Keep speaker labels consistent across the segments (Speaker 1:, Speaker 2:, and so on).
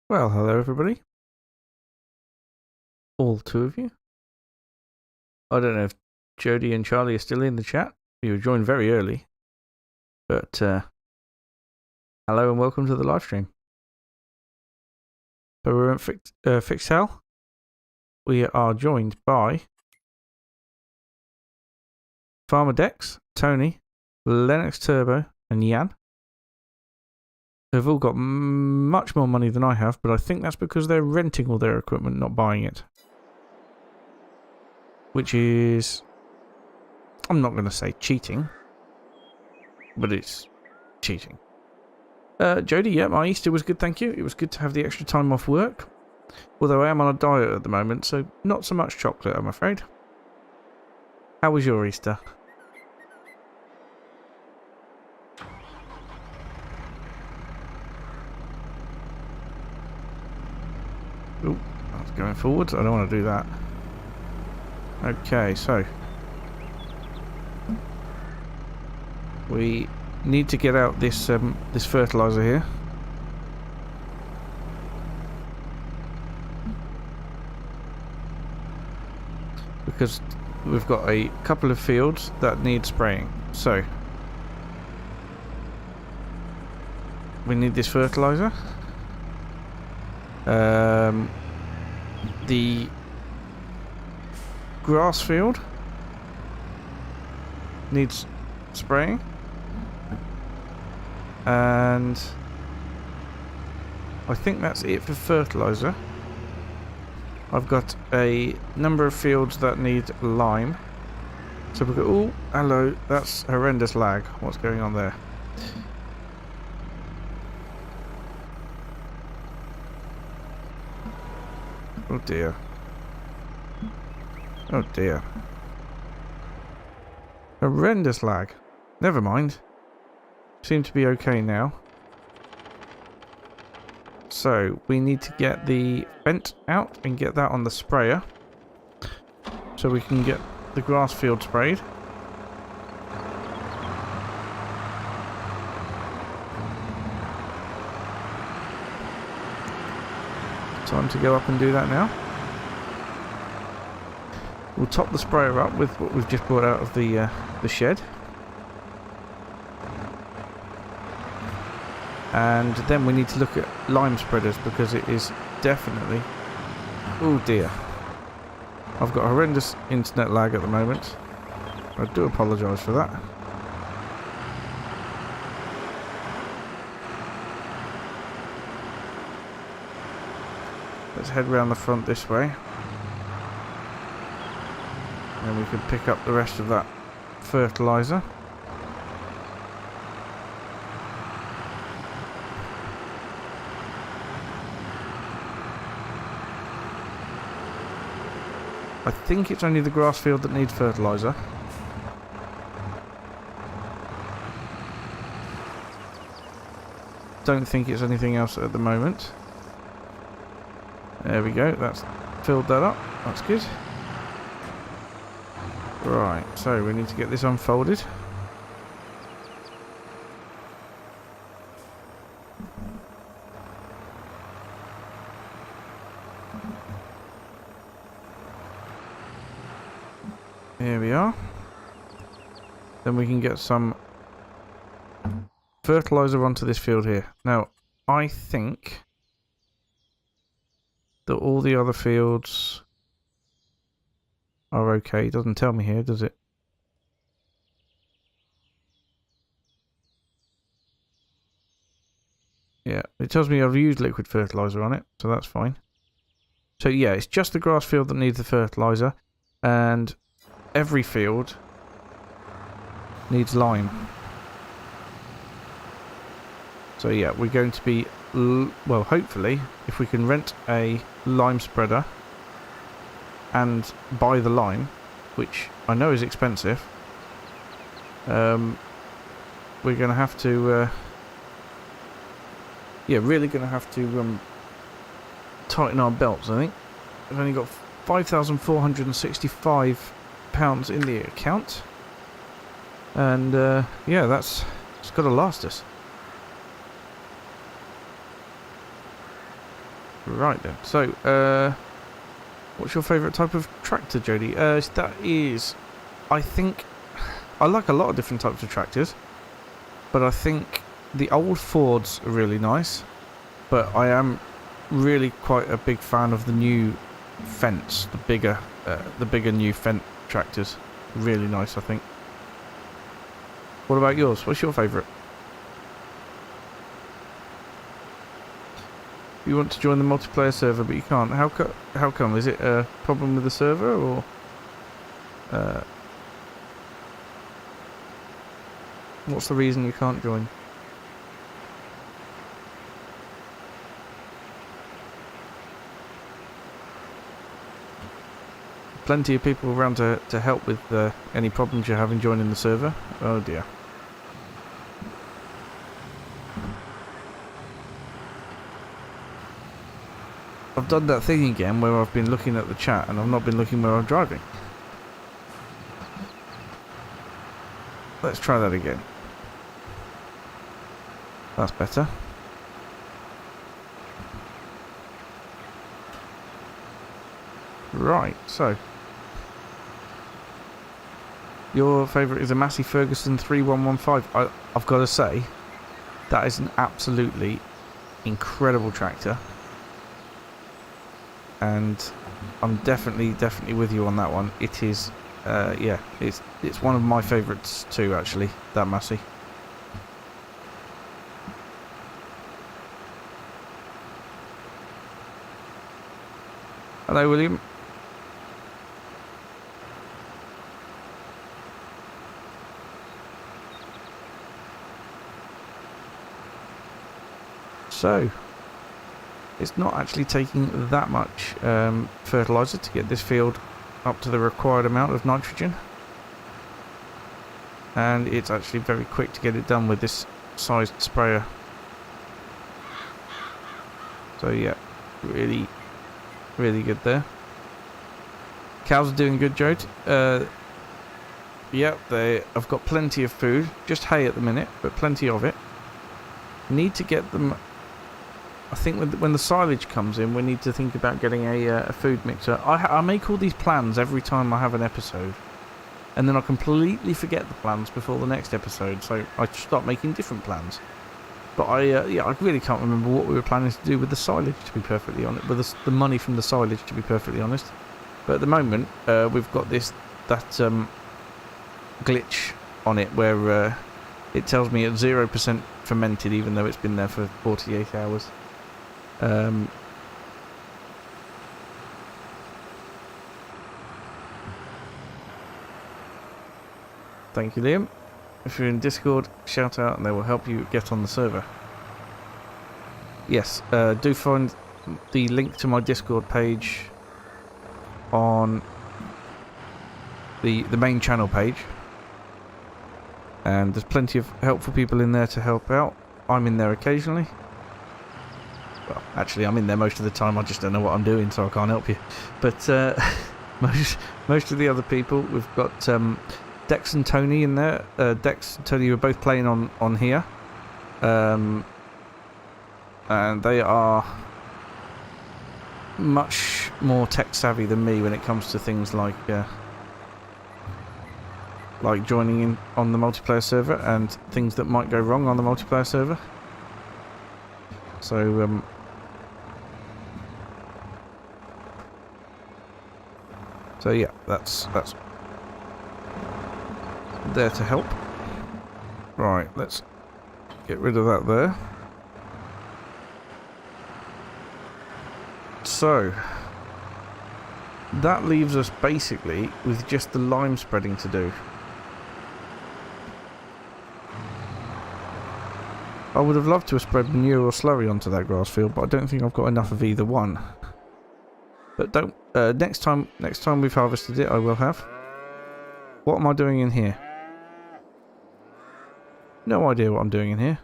Speaker 1: Well, hello everybody. All two of you. I don't know if Jody and Charlie are still in the chat. You joined very early. But hello and welcome to the live stream. So we're at Fichthal. We are joined by Farmer Dex, Tony, Lennox Turbo, and Jan. They've all got much more money than I have, but I think that's because they're renting all their equipment, not buying it. Which is, I'm not going to say cheating, but it's cheating. Jody, yeah, my Easter was good, thank you. It was good to have the extra time off work. Although I am on a diet at the moment, so not so much chocolate, I'm afraid. How was your Easter? Oh, that's going forwards. I don't want to do that. Okay, so we need to get out this this fertilizer here. Because we've got a couple of fields that need spraying. So we need this fertilizer. The grass field needs spraying, and I think that's it for fertilizer. I've got a number of fields that need lime. So we've got, oh, hello, that's horrendous lag. What's going on there? Oh dear. Oh dear. Horrendous lag. Never mind. Seem to be okay now. So, we need to get the vent out and get that on the sprayer. So we can get the grass field sprayed. Time to go up and do that now. We'll top the sprayer up with what we've just brought out of the shed. And then we need to look at lime spreaders because it is definitely... Oh dear. I've got horrendous internet lag at the moment. I do apologise for that. Let's head round the front this way. And we can pick up the rest of that fertiliser. I think it's only the grass field that needs fertiliser. Don't think it's anything else at the moment. There we go, that's filled that up. That's good. Right, so we need to get this unfolded. Here we are. Then we can get some fertilizer onto this field here. Now, I think that all the other fields are okay. It doesn't tell me here, does it? Yeah, it tells me I've used liquid fertilizer on it, so that's fine. So yeah, it's just the grass field that needs the fertilizer, and every field needs lime. So yeah, we're going to be, well, hopefully, if we can rent a lime spreader and buy the lime, which I know is expensive, we're going to have to, yeah, really going to have to tighten our belts, I think. I've only got £5,465 in the account, and yeah, it's got to last us. Right then. So, what's your favourite type of tractor, Jody? That is, I think, I like a lot of different types of tractors, but I think the old Fords are really nice. But I am really quite a big fan of the new Fence, the bigger new Fendt tractors. Really nice, I think. What about yours? What's your favourite? You want to join the multiplayer server, but you can't. How come? Is it a problem with the server, or? What's the reason you can't join? Plenty of people around to help with any problems you're having joining the server. Oh dear. I've done that thing again where I've been looking at the chat and I've not been looking where I'm driving. Let's try that again. That's better. Right, so your favourite is a Massey Ferguson 3115. I've got to say, that is an absolutely incredible tractor. And I'm definitely with you on that one. It is, yeah, it's one of my favourites too, actually, that Massey. Hello, William. So, it's not actually taking that much fertiliser to get this field up to the required amount of nitrogen. And it's actually very quick to get it done with this sized sprayer. So yeah, really good there. Cows are doing good, Jode. Yep, I've got plenty of food. Just hay at the minute, but plenty of it. Need to get them... I think when the silage comes in, we need to think about getting a food mixer. I make all these plans every time I have an episode, and then I completely forget the plans before the next episode, so I start making different plans. But yeah, I really can't remember what we were planning to do with the silage, to be perfectly honest, with the money from the silage, to be perfectly honest. But at the moment, we've got that glitch on it where it tells me it's 0% fermented, even though it's been there for 48 hours. Thank you, Liam. If you're in Discord, shout out and they will help you get on the server. Yes, do find the link to my Discord page on the main channel page. And there's plenty of helpful people in there to help out. I'm in there occasionally. Well, actually, I'm in there most of the time. I just don't know what I'm doing, so I can't help you. But most of the other people, we've got Dex and Tony in there. Dex and Tony were both playing on here, and they are much more tech savvy than me when it comes to things like joining in on the multiplayer server and things that might go wrong on the multiplayer server. So so yeah, that's there to help. Right, let's get rid of that there. So that leaves us basically with just the lime spreading to do. I would have loved to have spread manure or slurry onto that grass field, but I don't think I've got enough of either one. But don't. Next time we've harvested it, I will have. What am I doing in here? No idea what I'm doing in here.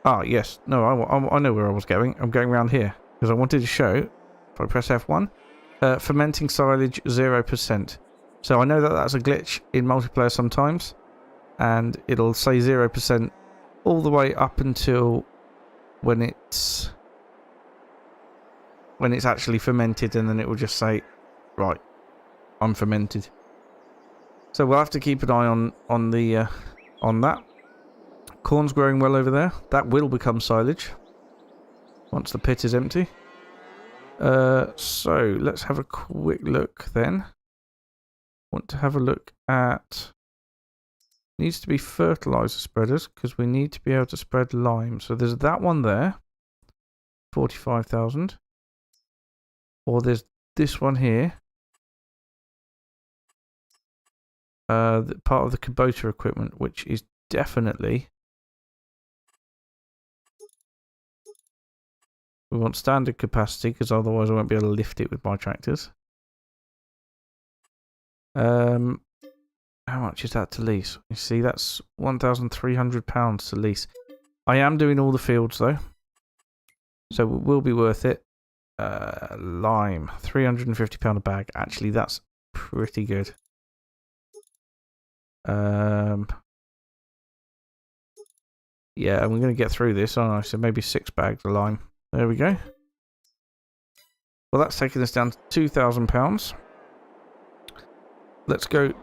Speaker 1: Ah, yes. No, I know where I was going. I'm going around here because I wanted to show. If I press F1, fermenting silage 0%. So I know that that's a glitch in multiplayer sometimes, and it'll say 0% all the way up until when it's when it's actually fermented, and then it will just say, right, I'm fermented. So we'll have to keep an eye on the on that. Corn's growing well over there. That will become silage once the pit is empty. So let's have a quick look then. Want to have a look at... Needs to be fertilizer spreaders, because we need to be able to spread lime. So there's that one there, 45,000. Or there's this one here. The part of the Kubota equipment, which is definitely... We want standard capacity, because otherwise I won't be able to lift it with my tractors. How much is that to lease? You see, that's £1,300 to lease. I am doing all the fields, though. So it will be worth it. Lime, £350 a bag. Actually, that's pretty good. Yeah, and we're going to get through this, aren't I? So maybe 6 bags of lime. There we go. Well, that's taking us down to £2,000. Let's go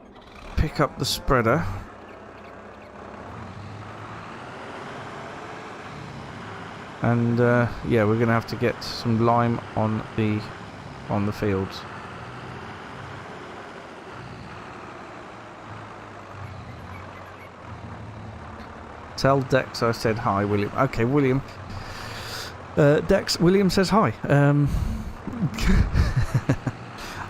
Speaker 1: pick up the spreader. And yeah, we're going to have to get some lime on the fields. Tell Dex I said hi, William. Okay, William. Dex, William says hi.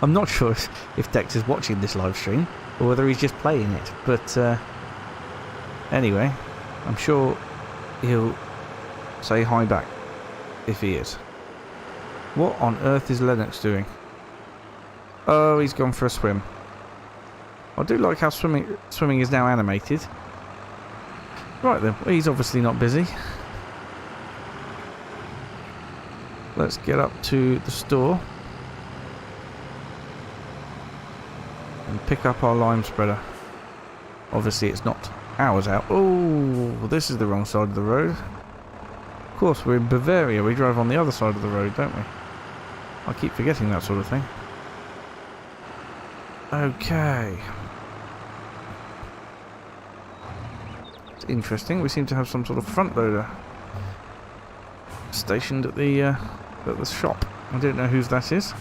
Speaker 1: I'm not sure if Dex is watching this live stream or whether he's just playing it, but anyway, I'm sure he'll say hi back if he is. What on earth is Lennox doing? Oh, he's gone for a swim. I do like how swimming is now animated. Right then, well, he's obviously not busy. Let's get up to the store and pick up our lime spreader. Obviously it's not hours out. Oh, this is the wrong side of the road. Of course, we're in Bavaria. We drive on the other side of the road, don't we? I keep forgetting that sort of thing. Okay. It's interesting. We seem to have some sort of front loader stationed at the shop. I don't know whose that is.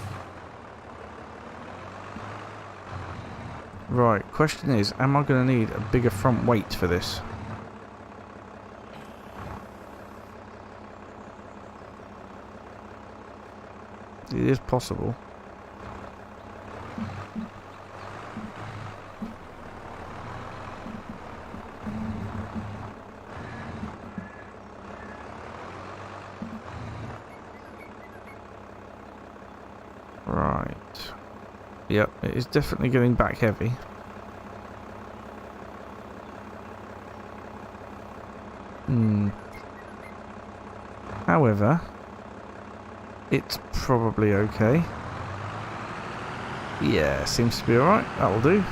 Speaker 1: Right, question is, am I going to need a bigger front weight for this? It is possible. Right. Yep, it is definitely getting back heavy. However, it's probably okay. Yeah, seems to be alright. That'll do.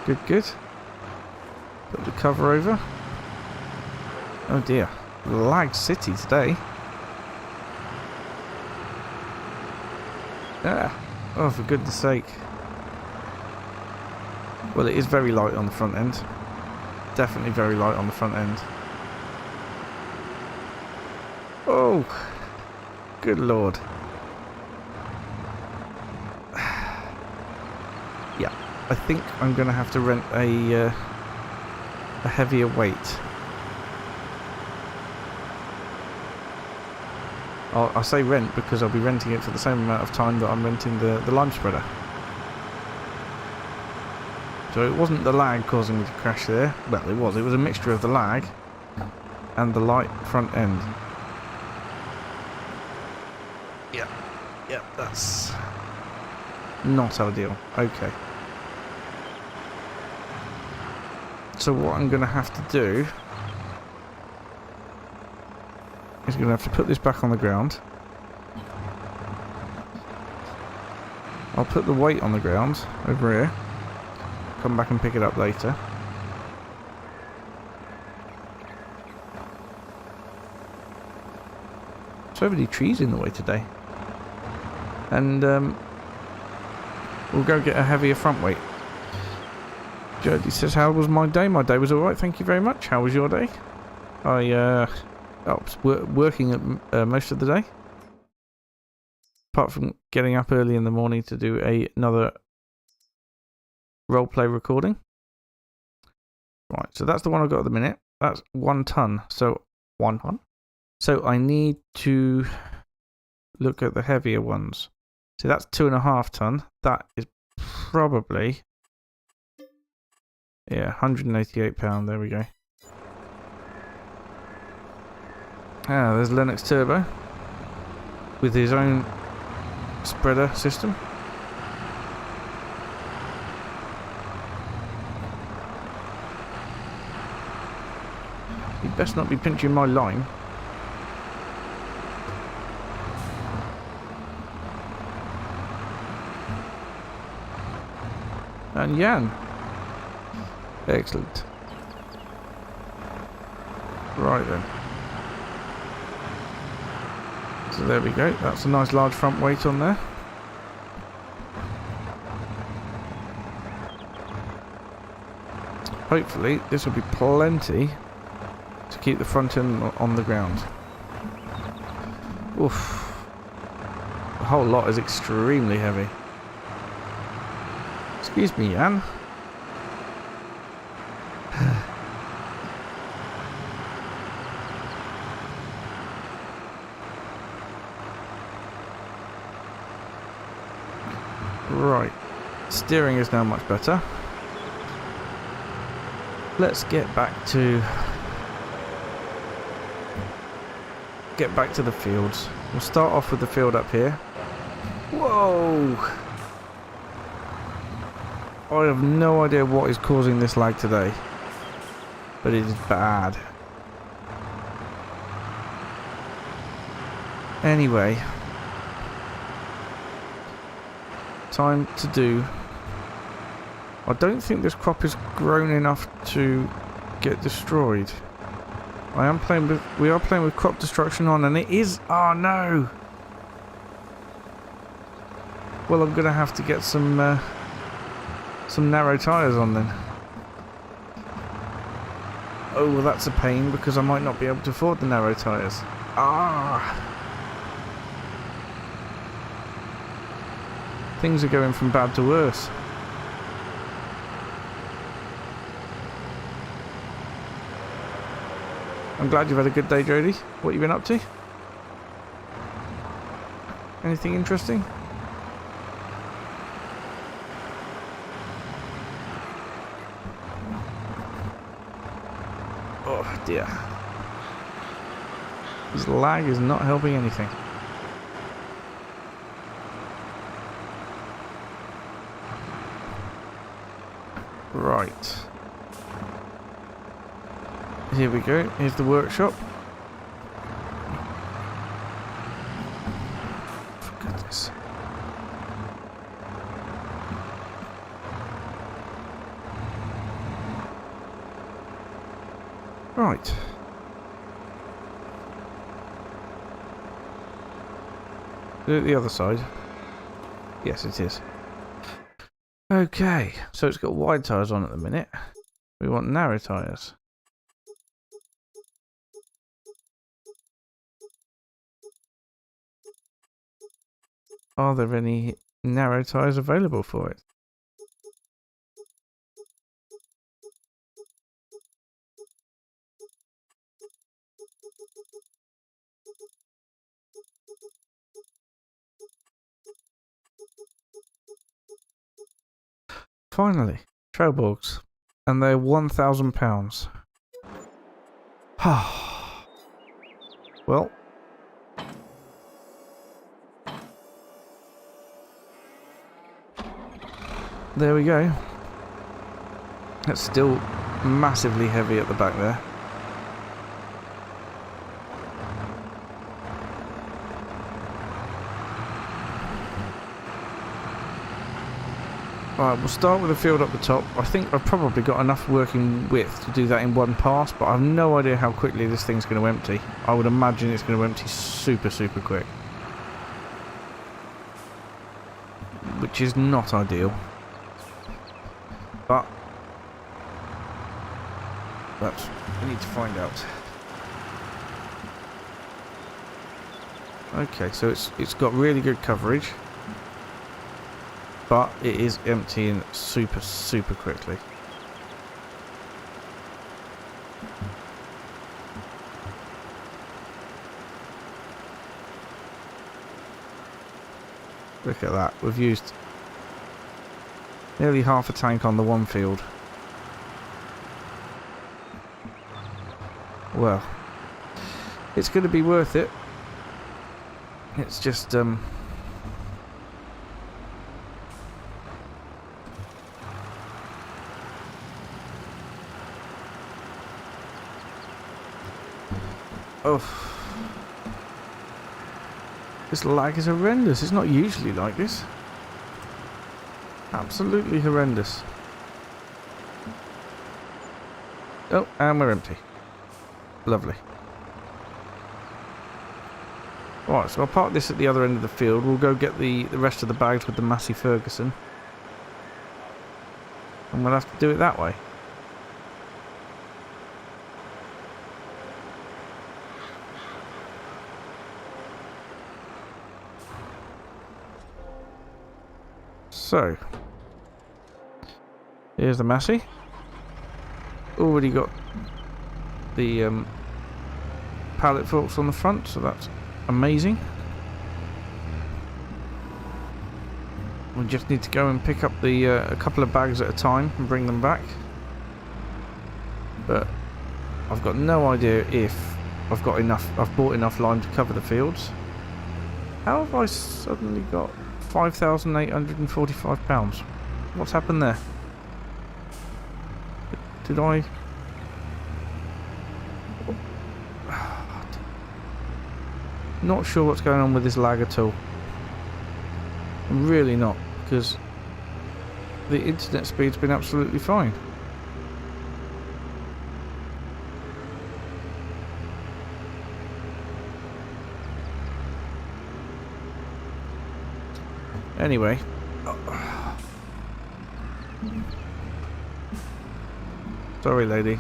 Speaker 1: Good, good. Put the cover over. Oh dear. Lag City today. Ah. Oh, for goodness sake. Well, it is very light on the front end. Definitely very light on the front end. Oh, good lord. Yeah, I think I'm going to have to rent a heavier weight. I'll say rent because I'll be renting it for the same amount of time that I'm renting the lime spreader. So it wasn't the lag causing me to crash there. Well, it was. It was a mixture of the lag and the light front end. Yeah, that's not ideal. Okay. So what I'm going to have to do is going to have to put this back on the ground. I'll put the weight on the ground over here. Come back and pick it up later. So many trees in the way today. And we'll go get a heavier front weight. Jody says, how was my day? My day was alright, thank you very much. How was your day? I was working at, most of the day. Apart from getting up early in the morning to do another roleplay recording. Right, so that's the one I've got at the minute. That's 1 ton. So, 1 ton. So I need to look at the heavier ones. So that's 2.5 ton. That is probably... yeah, £188. There we go. Ah, there's Lennox Turbo. With his own spreader system. You best not be pinching my line. And Jan. Excellent. Right then. So there we go. That's a nice large front weight on there. Hopefully this will be plenty to keep the front end on the ground. Oof. The whole lot is extremely heavy. Excuse me, Jan. Right. Steering is now much better. Let's get back to the fields. We'll start off with the field up here. Whoa! I have no idea what is causing this lag today, but it is bad. Anyway, time to do... I don't think this crop is grown enough to get destroyed. We are playing with crop destruction on, and it is... oh no! Well, I'm gonna have to get some narrow tyres on then. Oh, well, that's a pain because I might not be able to afford the narrow tyres. Ah! Things are going from bad to worse. I'm glad you've had a good day, Jody. What have you been up to? Anything interesting? Oh dear. This lag is not helping anything. Right. Here we go. Here's the workshop. For goodness. Right. Do it the other side. Yes, it is. Okay, so it's got wide tyres on at the minute. We want narrow tyres. Are there any narrow tyres available for it? Finally, Trailborgs. And they're £1,000. Well. There we go. It's still massively heavy at the back there. Alright, we'll start with the field up the top. I think I've probably got enough working width to do that in one pass, but I have no idea how quickly this thing's going to empty. I would imagine it's going to empty super, super quick. Which is not ideal. But that's we need to find out. Okay, so it's got really good coverage, but it is emptying super, super quickly. Look at that. We've used nearly half a tank on the one field. Well, it's going to be worth it. It's just oh, this lag is horrendous. It's not usually like this. Absolutely horrendous. Oh, and we're empty. Lovely. Right, so I'll park this at the other end of the field. We'll go get the rest of the bags with the Massey Ferguson. And we'll have to do it that way. So, here's the Massey. Already got the pallet forks on the front, so that's amazing. We just need to go and pick up the a couple of bags at a time and bring them back. But I've got no idea if I've got enough. I've bought enough lime to cover the fields. How have I suddenly got £5,845? What's happened there? Did I? Not sure what's going on with this lag at all. I'm really not, because the internet speed's been absolutely fine. Anyway. Sorry, lady.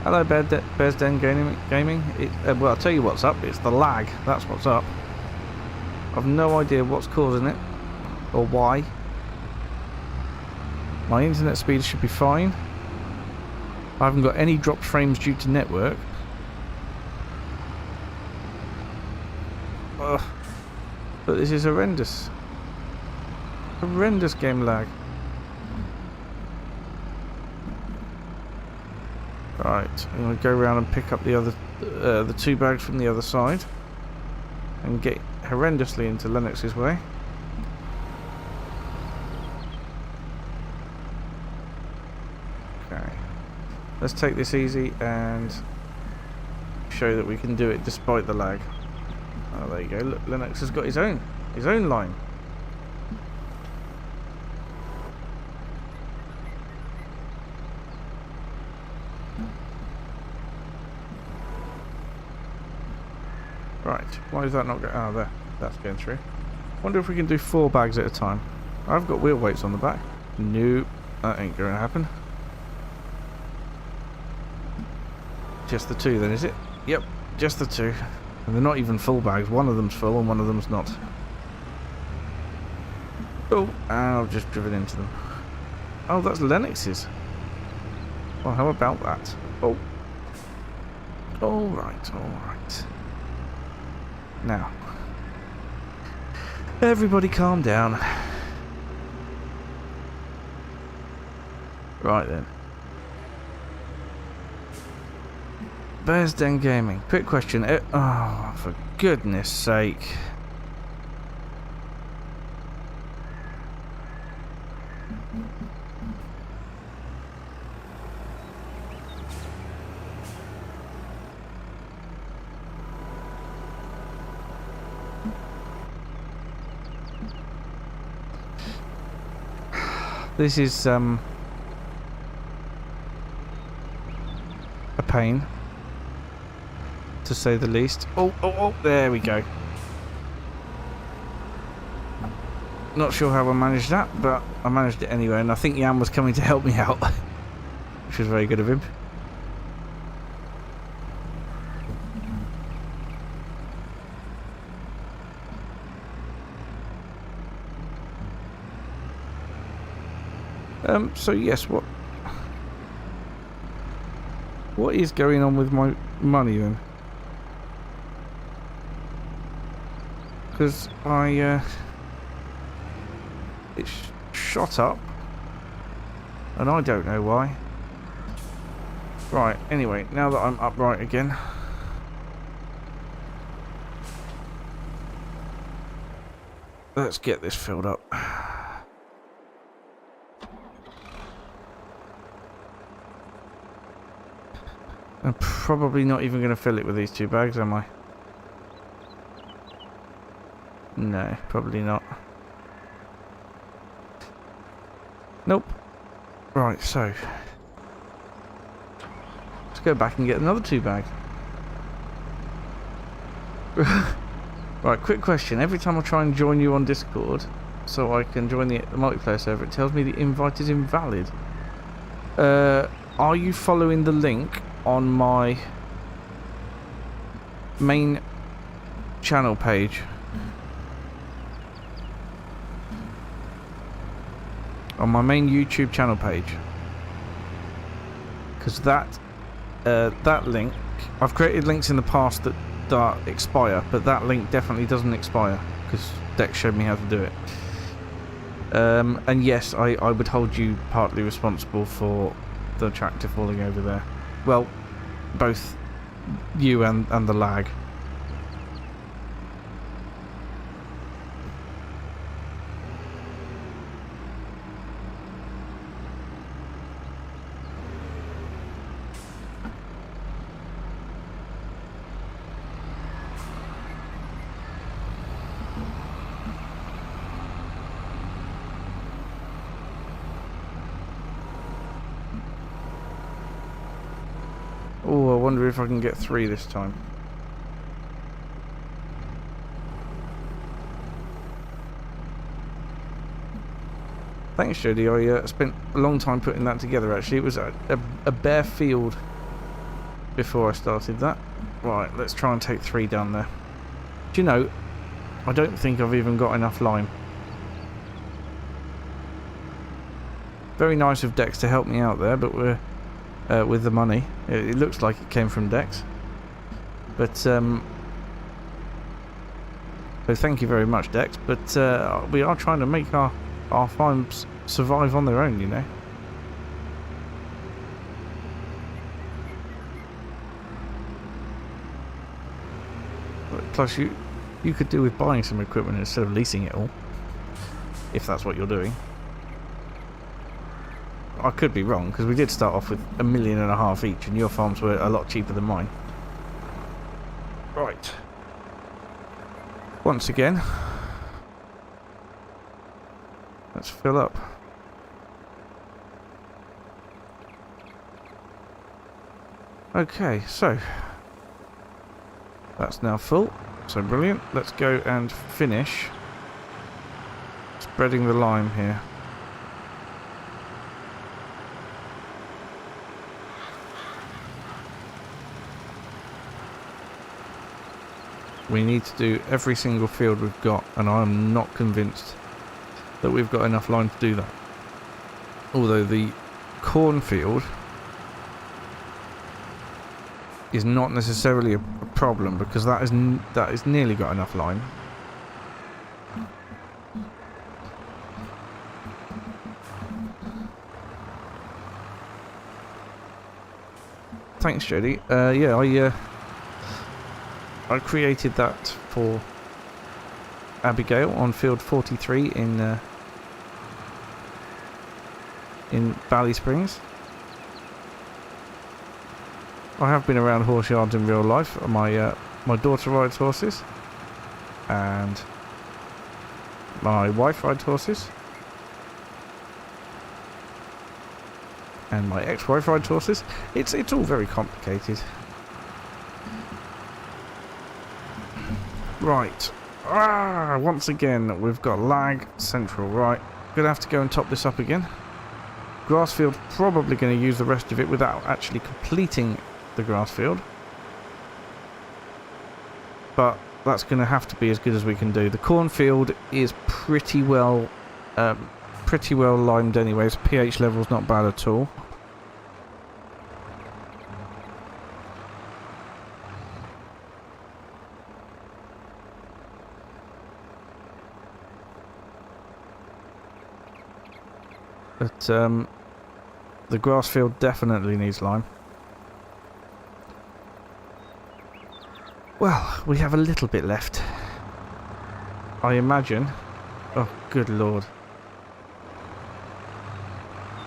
Speaker 1: Hello, Bears Den Gaming. Well, I'll tell you what's up. It's the lag. That's what's up. I've no idea what's causing it or why. My internet speed should be fine. I haven't got any dropped frames due to network. Ugh. But this is horrendous. Horrendous game lag. Right, I'm going to go around and pick up the other, the two bags from the other side, and get horrendously into Lennox's way. Okay, let's take this easy and show that we can do it despite the lag. Oh, there you go. Look, Lennox has got his own line. Right, why is that not going? Oh, there. That's going through. Wonder if we can do 4 bags at a time. I've got wheel weights on the back. Nope, that ain't going to happen. Just the 2 then, is it? Yep, just the 2. And they're not even full bags. One of them's full and one of them's not. Oh, and I've just driven into them. Oh, that's Lennox's. Well, how about that? Oh. Alright, alright. Now, everybody calm down. Right then. Bears Den Gaming. Quick question. Oh, for goodness sake. This is a pain, to say the least. Oh, there we go. Not sure how I managed that, but I managed it anyway, and I think Jan was coming to help me out, which was very good of him. So yes, what is going on with my money then? Because it's shot up, and I don't know why. Right, anyway, now that I'm upright again, let's get this filled up. I'm probably not even going to fill it with these 2 bags, am I? No, probably not. Nope. Right, so let's go back and get another 2 bags. Right, quick question. Every time I try and join you on Discord so I can join the multiplayer server, it tells me the invite is invalid. Are you following the link on my main channel page? On my main YouTube channel page, because that link, I've created links in the past that expire, but that link definitely doesn't expire because Dex showed me how to do it. And yes, I would hold you partly responsible for the tractor falling over there. Well, both you and the lag. Oh, I wonder if I can get 3 this time. Thanks, Jody. I spent a long time putting that together, actually. It was a bare field before I started that. Right, let's try and take 3 down there. Do you know, I don't think I've even got enough lime. Very nice of Dex to help me out there, but we're with the money. It looks like it came from Dex. But, so thank you very much, Dex. But we are trying to make our farms survive on their own, you know. Plus, you could do with buying some equipment instead of leasing it all, if that's what you're doing. I could be wrong, because we did start off with $1.5 million each, and your farms were a lot cheaper than mine. Right. Once again, let's fill up. Okay, so that's now full. So brilliant. Let's go and finish spreading the lime here. We need to do every single field we've got, and I'm not convinced that we've got enough lime to do that. Although the cornfield is not necessarily a problem, because that is nearly got enough lime. Thanks, Jody. Yeah, I created that for Abigail on field 43 in Valley Springs. I have been around horse yards in real life. My daughter rides horses, and my wife rides horses. and my ex-wife rides horses. It's all very complicated. Right. Once again, we've got lag central. Right. Gonna have to go and top this up again. Grass field, probably going to use the rest of it without actually completing the grass field. But that's going to have to be as good as we can do. The cornfield is pretty well limed anyways. pH level's not bad at all. But the grass field definitely needs lime. Well, we have a little bit left. I imagine. Oh, good lord.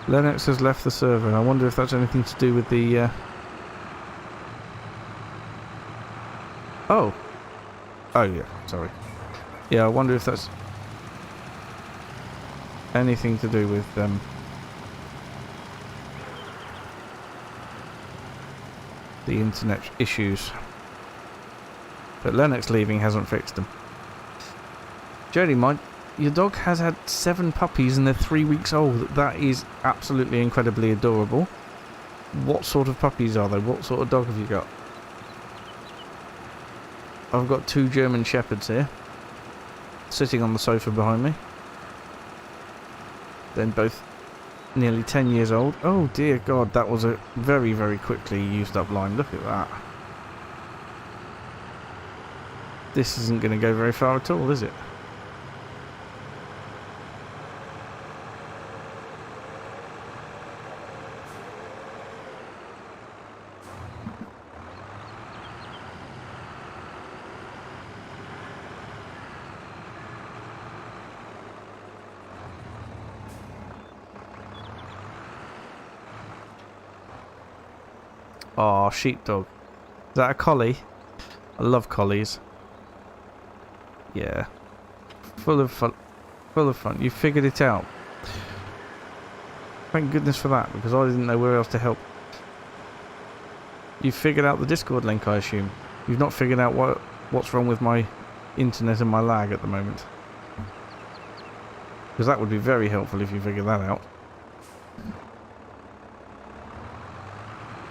Speaker 1: Lennox has left the server. I wonder if that's anything to do with the... Oh. Oh, yeah. Sorry. Yeah, I wonder if that's anything to do with... the internet issues. But Lennox leaving hasn't fixed them. Jody, your dog has had 7 puppies and they're 3 weeks old. That is absolutely incredibly adorable. What sort of puppies are they? What sort of dog have you got? I've got 2 German Shepherds here, sitting on the sofa behind me. Then both nearly 10 years old. Oh dear God, that was a very, very quickly used up line. Look at that. This isn't going to go very far at all, is it? Oh, sheepdog. Is that a collie? I love collies. Yeah. Full of fun. Full of fun. You figured it out. Thank goodness for that, because I didn't know where else to help. You figured out the Discord link, I assume. You've not figured out what's wrong with my internet and my lag at the moment. Because that would be very helpful if you figured that out.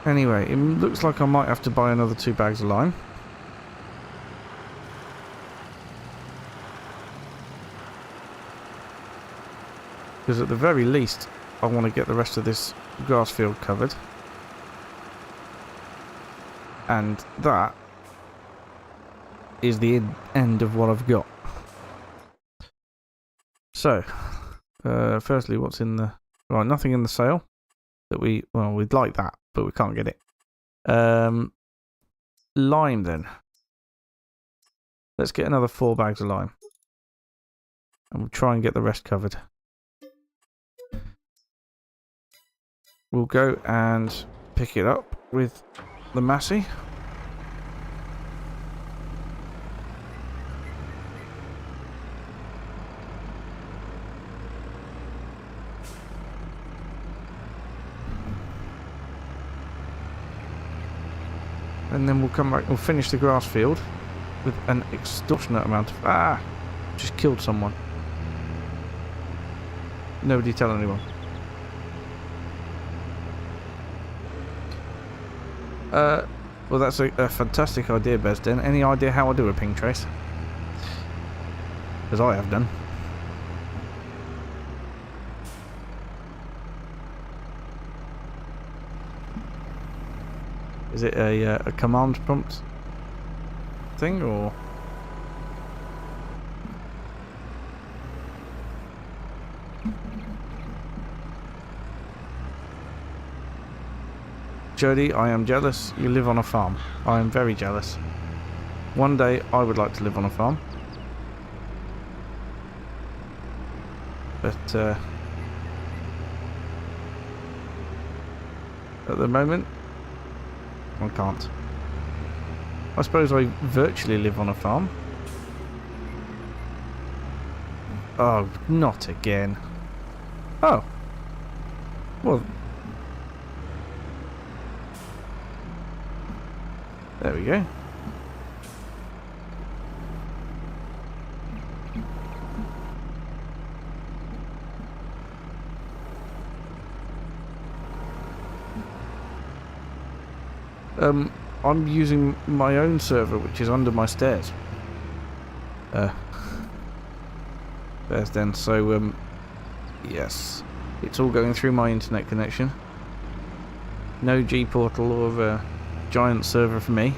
Speaker 1: Anyway, it looks like I might have to buy another 2 bags of lime. Because at the very least, I want to get the rest of this grass field covered. And that is the end of what I've got. So, firstly, what's in the... Right, nothing in the sale. We'd like that, but we can't get it. Lime, then. Let's get another 4 bags of lime. And we'll try and get the rest covered. We'll go and pick it up with the Massey. And then we'll come back and we'll finish the grass field with an extortionate amount of... Just killed someone. Nobody tell anyone. Well, that's a fantastic idea, Besden. Any idea how I do a ping trace? Because I have done. Is it a command prompt thing, or...? Jody, I am jealous. You live on a farm. I am very jealous. One day, I would like to live on a farm. But, at the moment, I can't. I suppose I virtually live on a farm. Oh, not again. Oh. Well, There we go. I'm using my own server, which is under my stairs. There's then, so, yes. It's all going through my internet connection. No G-portal or giant server for me.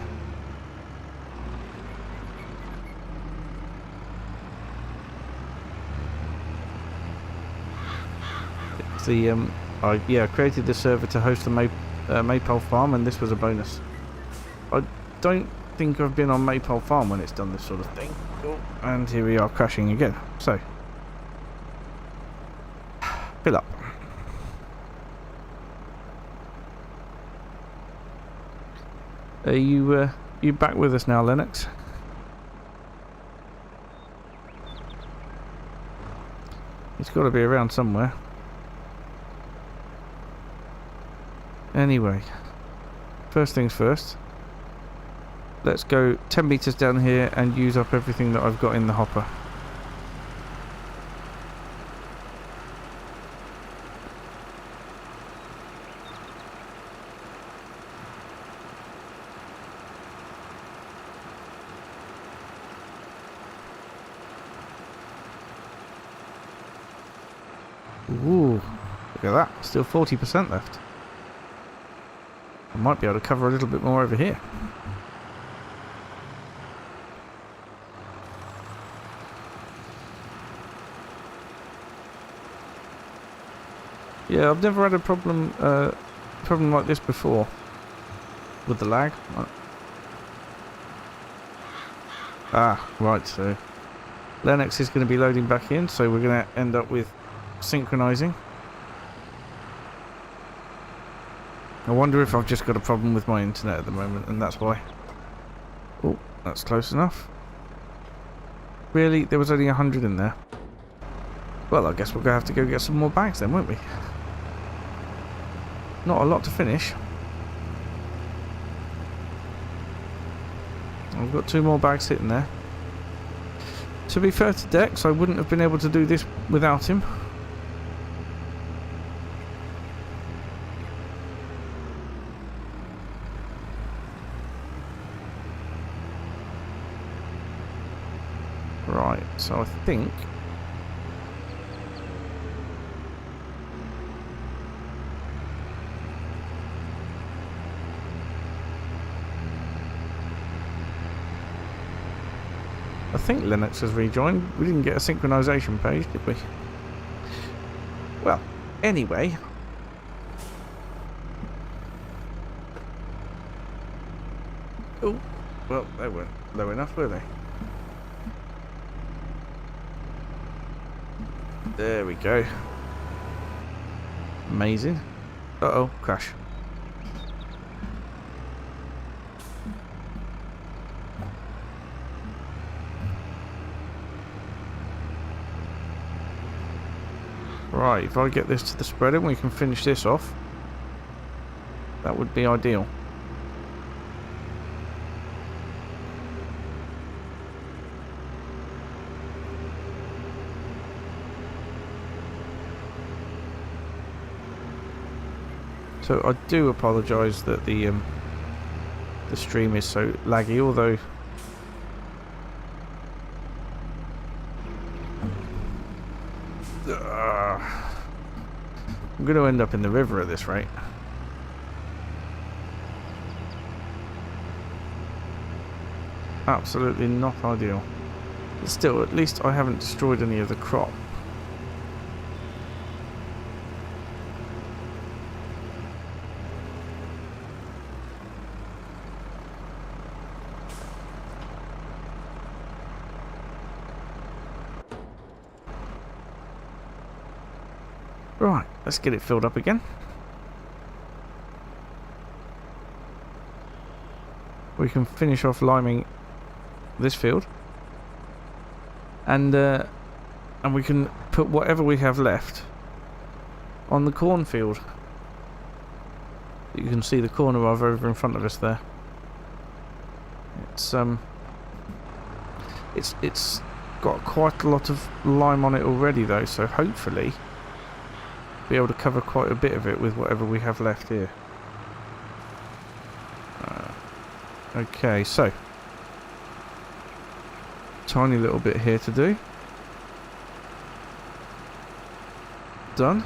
Speaker 1: It's the, I created the server to host the Maypole Farm, and this was a bonus. I don't think I've been on Maypole Farm when it's done this sort of thing. Oh, and here we are crashing again. So, fill up. Are you back with us now, Lennox? It's got to be around somewhere. Anyway, first things first. Let's go 10 meters down here and use up everything that I've got in the hopper. Ooh, look at that. Still 40% left. I might be able to cover a little bit more over here. Yeah, I've never had a problem like this before with the lag. Ah, right, so Lennox is going to be loading back in, so we're going to end up with synchronizing. I wonder if I've just got a problem with my internet at the moment, and that's why. Oh, that's close enough. Really? There was only 100 in there. Well, I guess we're going to have to go get some more bags then, won't we? Not a lot to finish. I've got 2 more bags sitting there. To be fair to Dex, I wouldn't have been able to do this without him. Right, so I think Linux has rejoined. We didn't get a synchronization page, did we? Well, anyway. Oh, well, they weren't low enough, were they? There we go. Amazing. Uh-oh, crash. Right, if I get this to the spreader and we can finish this off, that would be ideal. So I do apologise that the stream is so laggy, although I'm going to end up in the river at this rate. Absolutely not ideal. But still, at least I haven't destroyed any of the crop. Right, let's get it filled up again. We can finish off liming this field, and we can put whatever we have left on the cornfield. You can see the corner of over in front of us there. It's got quite a lot of lime on it already though, so hopefully be able to cover quite a bit of it with whatever we have left here. Okay, so tiny little bit here to do. Done.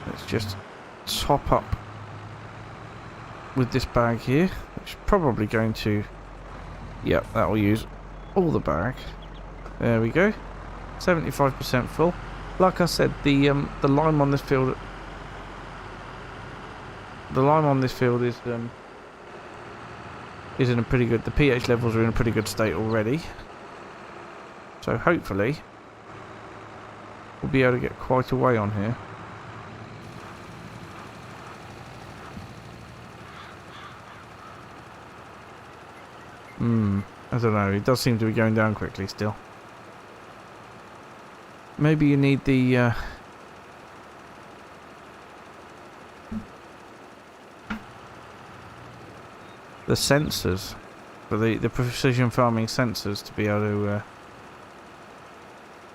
Speaker 1: Let's just top up with this bag here, which is probably going to, yep, that will use all the bag. There we go, 75% full. Like I said, the lime on this field, is in a pretty good. The pH levels are in a pretty good state already. So hopefully we'll be able to get quite a way on here. I don't know, it does seem to be going down quickly still. Maybe you need the sensors, for the precision farming sensors, to be able to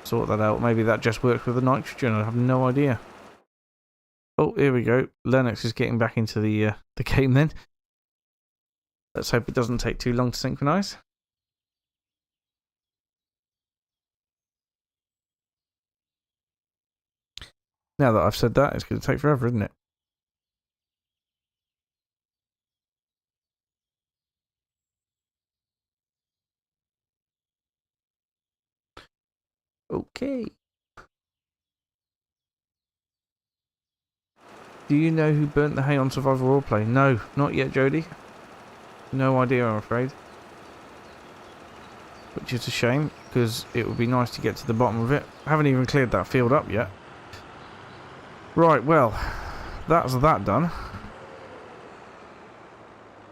Speaker 1: sort that out. Maybe that just works with the nitrogen, I have no idea. Oh, here we go. Lennox is getting back into the game then. Let's hope it doesn't take too long to synchronise. Now that I've said that, it's going to take forever, isn't it? Okay. Do you know who burnt the hay on Survival Roleplay? No, not yet, Jody. No idea, I'm afraid. Which is a shame, because it would be nice to get to the bottom of it. I haven't even cleared that field up yet. Right, well, that's that done.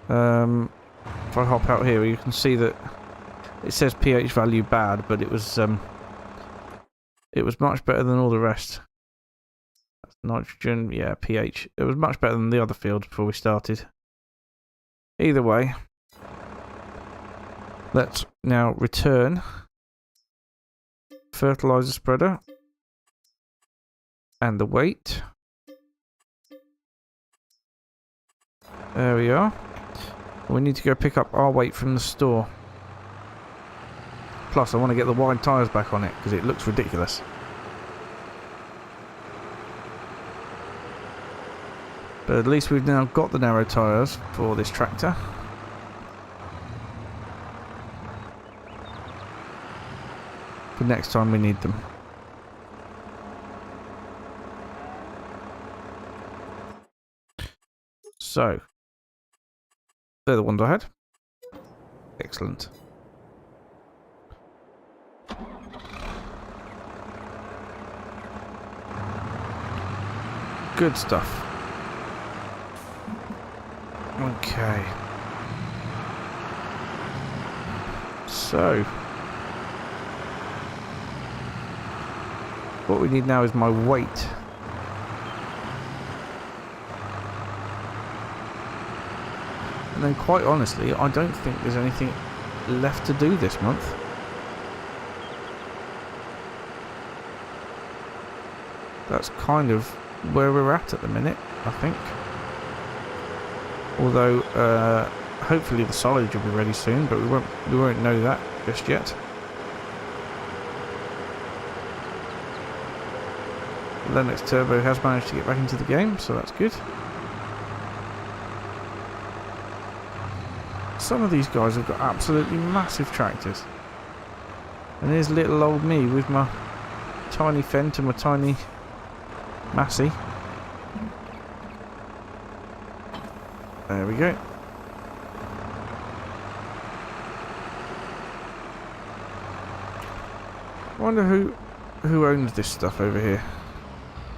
Speaker 1: If I hop out here, you can see that it says pH value bad, but it was much better than all the rest. That's nitrogen, yeah, pH. It was much better than the other field before we started. Either way, let's now return fertilizer spreader and the weight. There we are. We need to go pick up our weight from the store. Plus, I want to get the wide tyres back on it because it looks ridiculous. But at least we've now got the narrow tyres for this tractor. For next time we need them. So, they're the ones I had. Excellent. Good stuff. Okay. So, what we need now is my weight. And then quite honestly, I don't think there's anything left to do this month. That's kind of where we're at the minute, I think. Although, hopefully the silage will be ready soon, but we won't know that just yet. Lennox Turbo has managed to get back into the game, so that's good. Some of these guys have got absolutely massive tractors. And here's little old me with my tiny Fendt and my tiny Massey. There we go. I wonder who owns this stuff over here.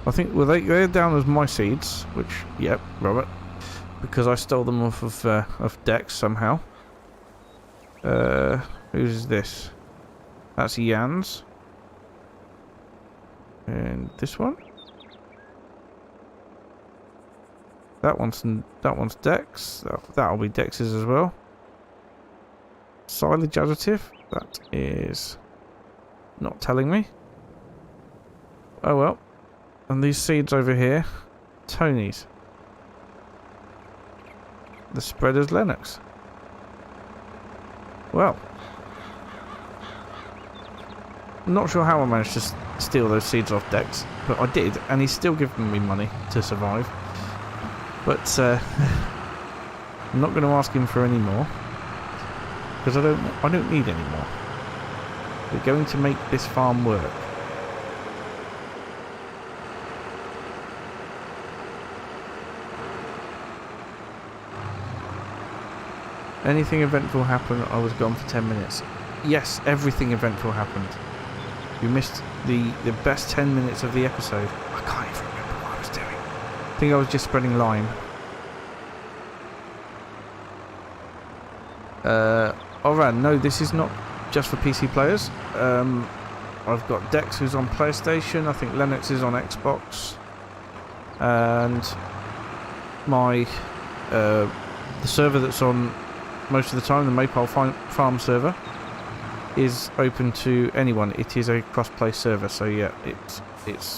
Speaker 1: I think, well, they're down as my seeds, which, yep, Robert, because I stole them off of Dex somehow. Who's this? That's Jan's. And this one. That one's Dex. That'll be Dex's as well. silage additive. That is not telling me. Oh well. And these seeds over here, Tony's. The spreader's Lennox. Well, I'm not sure how I managed to steal those seeds off Dex, but I did, and he's still giving me money to survive. But I'm not going to ask him for any more, because I don't need any more. We're going to make this farm work. Anything eventful happened, I was gone for 10 minutes. Yes, everything eventful happened. You missed the best 10 minutes of the episode. I can't even remember what I was doing. I think I was just spreading lime. Alright, no, this is not just for PC players. I've got Dex who's on PlayStation. I think Lennox is on Xbox. And my the server that's on most of the time, the Maypole Farm server, is open to anyone. It is a cross-play server, so yeah,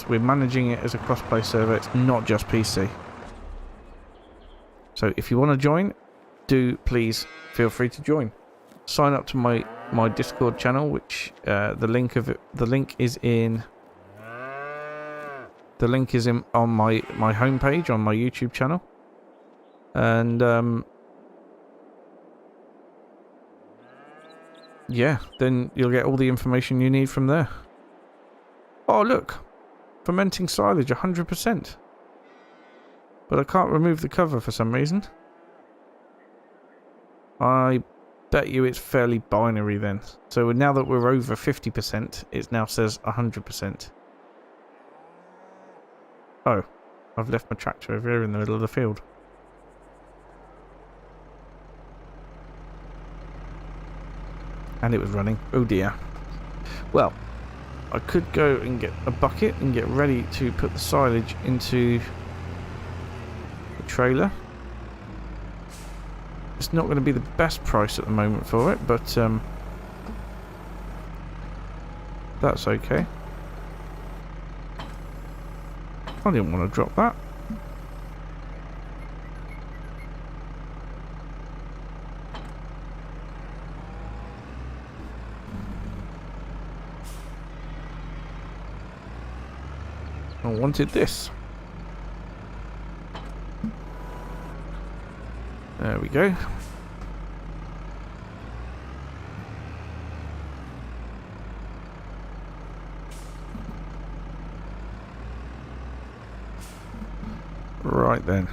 Speaker 1: we're managing it as a cross-play server. It's not just PC. So if you want to join, do please feel free to join. Sign up to my Discord channel, which the link is in on my homepage on my YouTube channel, and yeah, then you'll get all the information you need from there. Oh look, fermenting silage 100%, but I can't remove the cover for some reason. I bet you it's fairly binary then. So now that we're over 50%, it now says 100%. Oh, I've left my tractor over here in the middle of the field. And it was running. Oh dear. Well, I could go and get a bucket and get ready to put the silage into the trailer. It's not going to be the best price at the moment for it, but that's okay. I didn't want to drop that. I wanted this. There we go. Right then.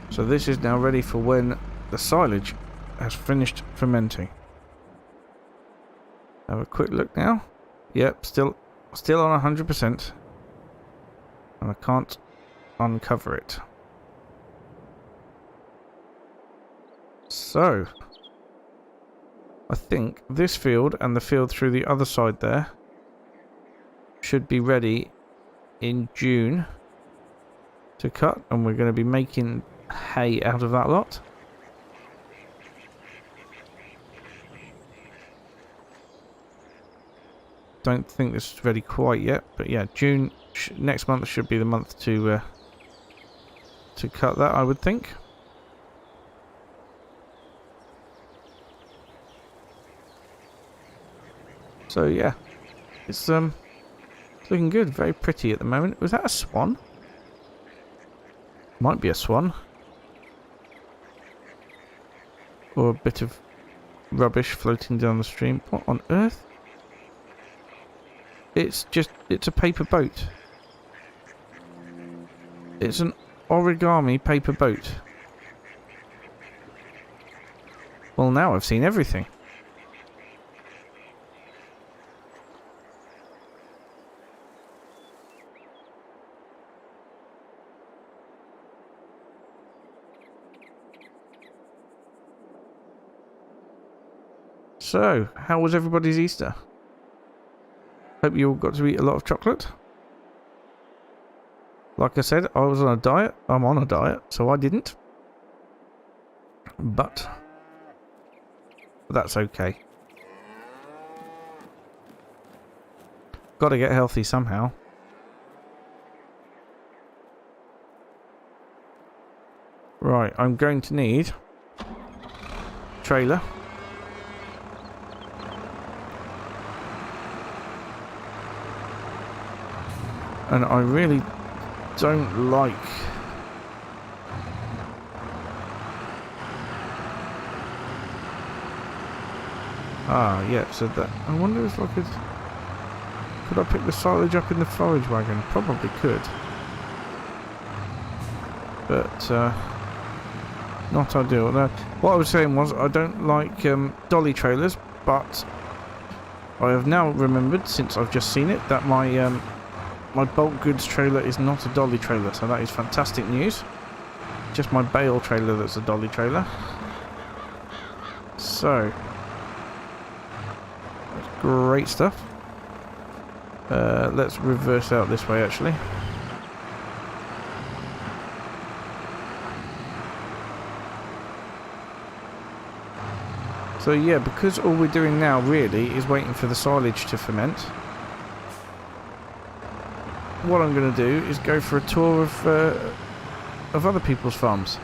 Speaker 1: So this is now ready for when the silage has finished fermenting. Have a quick look now. Yep, still on 100%. And I can't uncover it. So, I think this field and the field through the other side there should be ready in June to cut, and we're going to be making hay out of that lot. Don't think this is ready quite yet, but yeah, June next month should be the month to cut that, I would think. So yeah, it's looking good, very pretty at the moment. Was that a swan? Might be a swan. Or a bit of rubbish floating down the stream. What on earth? It's a paper boat. It's an origami paper boat. Well, now I've seen everything. So, how was everybody's Easter? Hope you all got to eat a lot of chocolate. Like I said, I was on a diet. I'm on a diet, so I didn't. But But that's okay. Got to get healthy somehow. Right, I'm going to need trailer. And I really don't like yeah, so that I wonder if I could I pick the silage up in the forage wagon? Probably could. But not ideal. No, what I was saying was I don't like dolly trailers, but I have now remembered, since I've just seen it, that my my bulk goods trailer is not a dolly trailer, so that is fantastic news. Just my bale trailer that's a dolly trailer. So, that's great stuff. Let's reverse out this way, actually. So yeah, because all we're doing now really is waiting for the silage to ferment, what I'm going to do is go for a tour of other people's farms,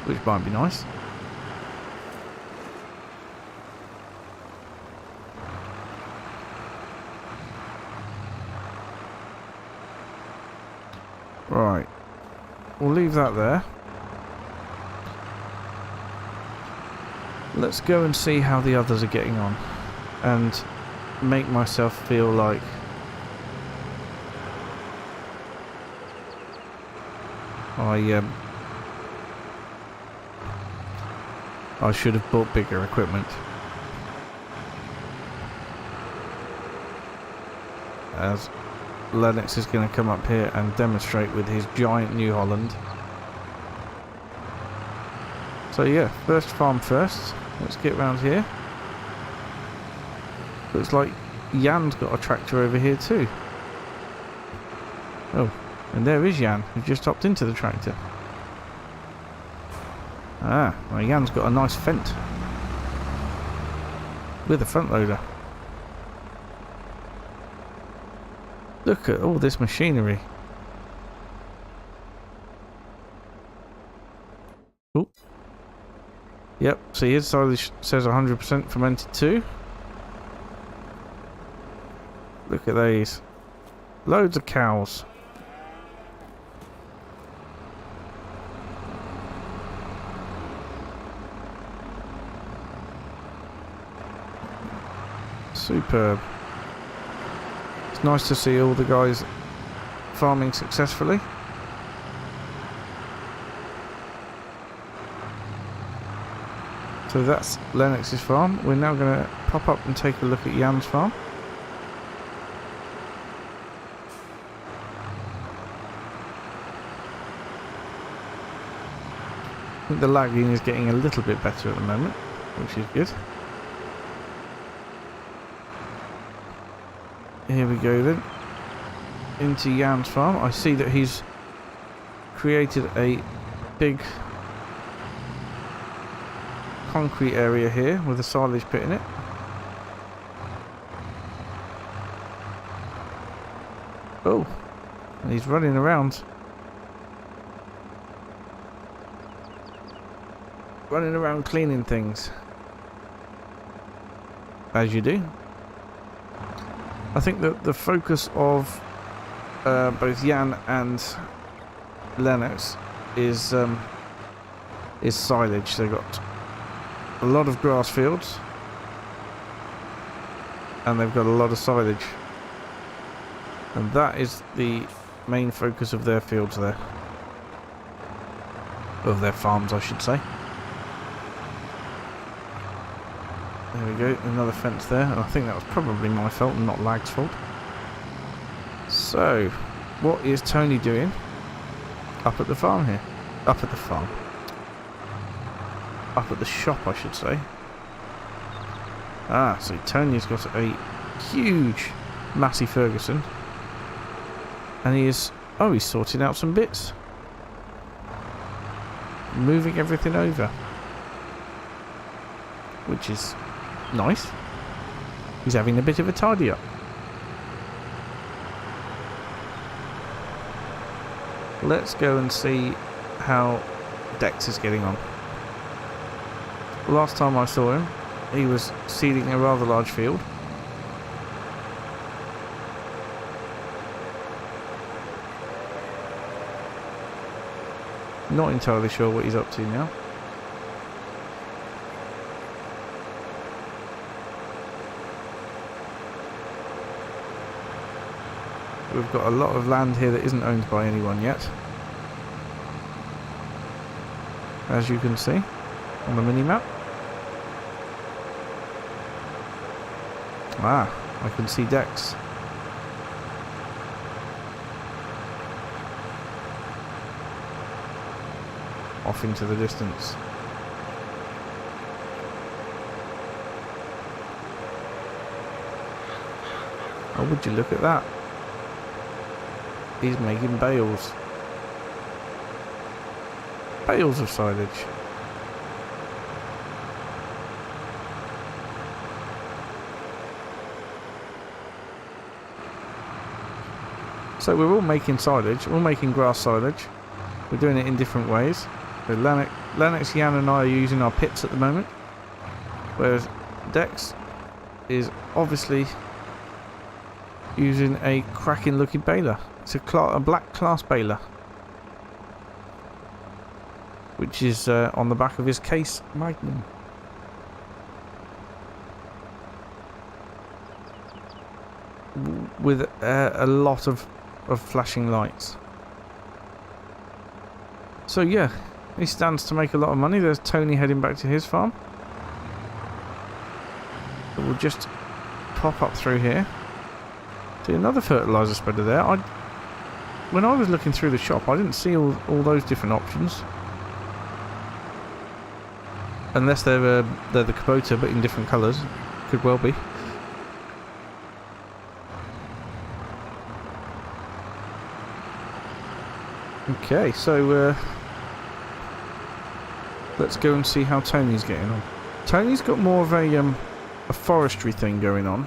Speaker 1: which might be nice. Right, we'll leave that there. Let's go and see how the others are getting on, and make myself feel like I should have bought bigger equipment. As Lennox is going to come up here and demonstrate with his giant New Holland. So yeah, first farm first. Let's get round here. Looks like Jan's got a tractor over here too. Oh, and there is Jan, who just hopped into the tractor. Ah, well, Jan's got a nice Fent with a front loader. Look at all this machinery. Oh. Yep, see his silage says 100% fermented too. Look at these. Loads of cows. Superb. It's nice to see all the guys farming successfully. So that's Lennox's farm. We're now going to pop up and take a look at Jan's farm. I think the lagging is getting a little bit better at the moment, which is good. Here we go then. Into Jan's farm. I see that he's created a big concrete area here with a silage pit in it. Oh, and he's running around. Running around cleaning things. As you do. I think that the focus of both Jan and Lennox is silage. They've got a lot of grass fields and they've got a lot of silage, and that is the main focus of their fields there, of their farms I should say. There we go, another fence there, and I think that was probably my fault and not Lag's fault. So, what is Tony doing up at the farm here? Up at the farm. Up at the shop, I should say. Ah, so Tony's got a huge Massey Ferguson. And he is... oh, he's sorting out some bits. Moving everything over. which is nice. He's having a bit of a tidy up. Let's go and see how Dex is getting on. Last time I saw him, he was seeding a rather large field. Not entirely sure what he's up to now. We've got a lot of land here that isn't owned by anyone yet, as you can see on the mini-map. Ah, I can see Dex. Off into the distance. Oh, would you look at that? He's making bales. Bales of silage. So we're all making silage, we're all making grass silage. We're doing it in different ways. So Lennox, Jan and I are using our pits at the moment. Whereas Dex is obviously using a cracking looking baler. It's a black class baler, which is on the back of his case Magnum. With a lot of flashing lights. So yeah, he stands to make a lot of money. There's Tony heading back to his farm. We'll just pop up through here. See another fertiliser spreader there. When I was looking through the shop, I didn't see all those different options. Unless they're the Kubota, but in different colours. Could well be. Okay, so let's go and see how Tony's getting on. Tony's got more of a forestry thing going on.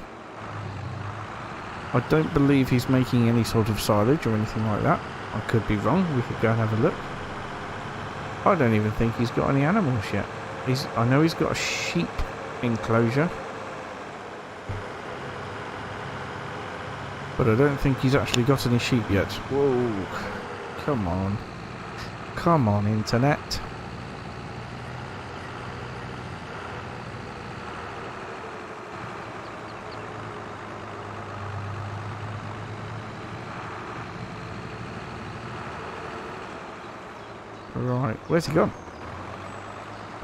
Speaker 1: I don't believe he's making any sort of silage or anything like that. I could be wrong. We could go and have a look. I don't even think he's got any animals yet. I know he's got a sheep enclosure, but I don't think he's actually got any sheep yet. Whoa. Come on. Come on, internet. Right, where's he gone?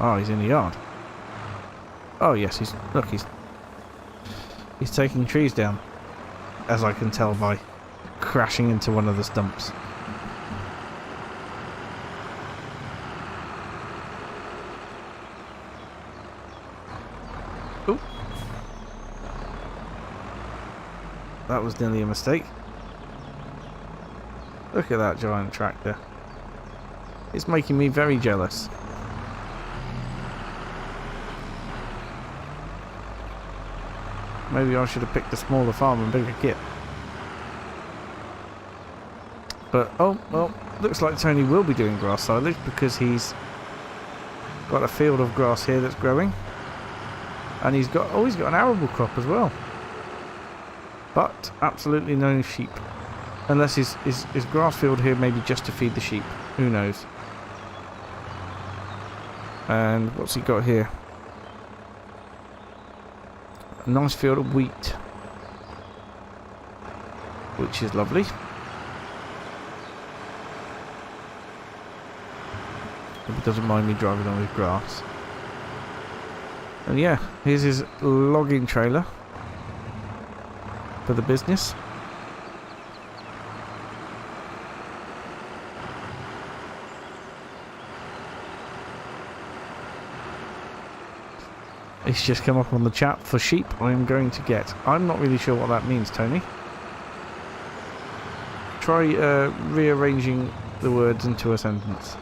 Speaker 1: Oh, he's in the yard. Oh yes, he's taking trees down, as I can tell by crashing into one of the stumps. Ooh. That was nearly a mistake. Look at that giant tractor. It's making me very jealous. Maybe I should have picked a smaller farm and bigger kit. But, oh, well, looks like Tony will be doing grass silage because he's got a field of grass here that's growing. And he's got an arable crop as well. But absolutely no sheep. Unless his grass field here maybe just to feed the sheep. Who knows? And what's he got here? A nice field of wheat, which is lovely. Hope he doesn't mind me driving on his grass. And yeah, here's his logging trailer for the business. It's just come up on the chat for sheep I am going to get. I'm not really sure what that means, Tony. Try rearranging the words into a sentence.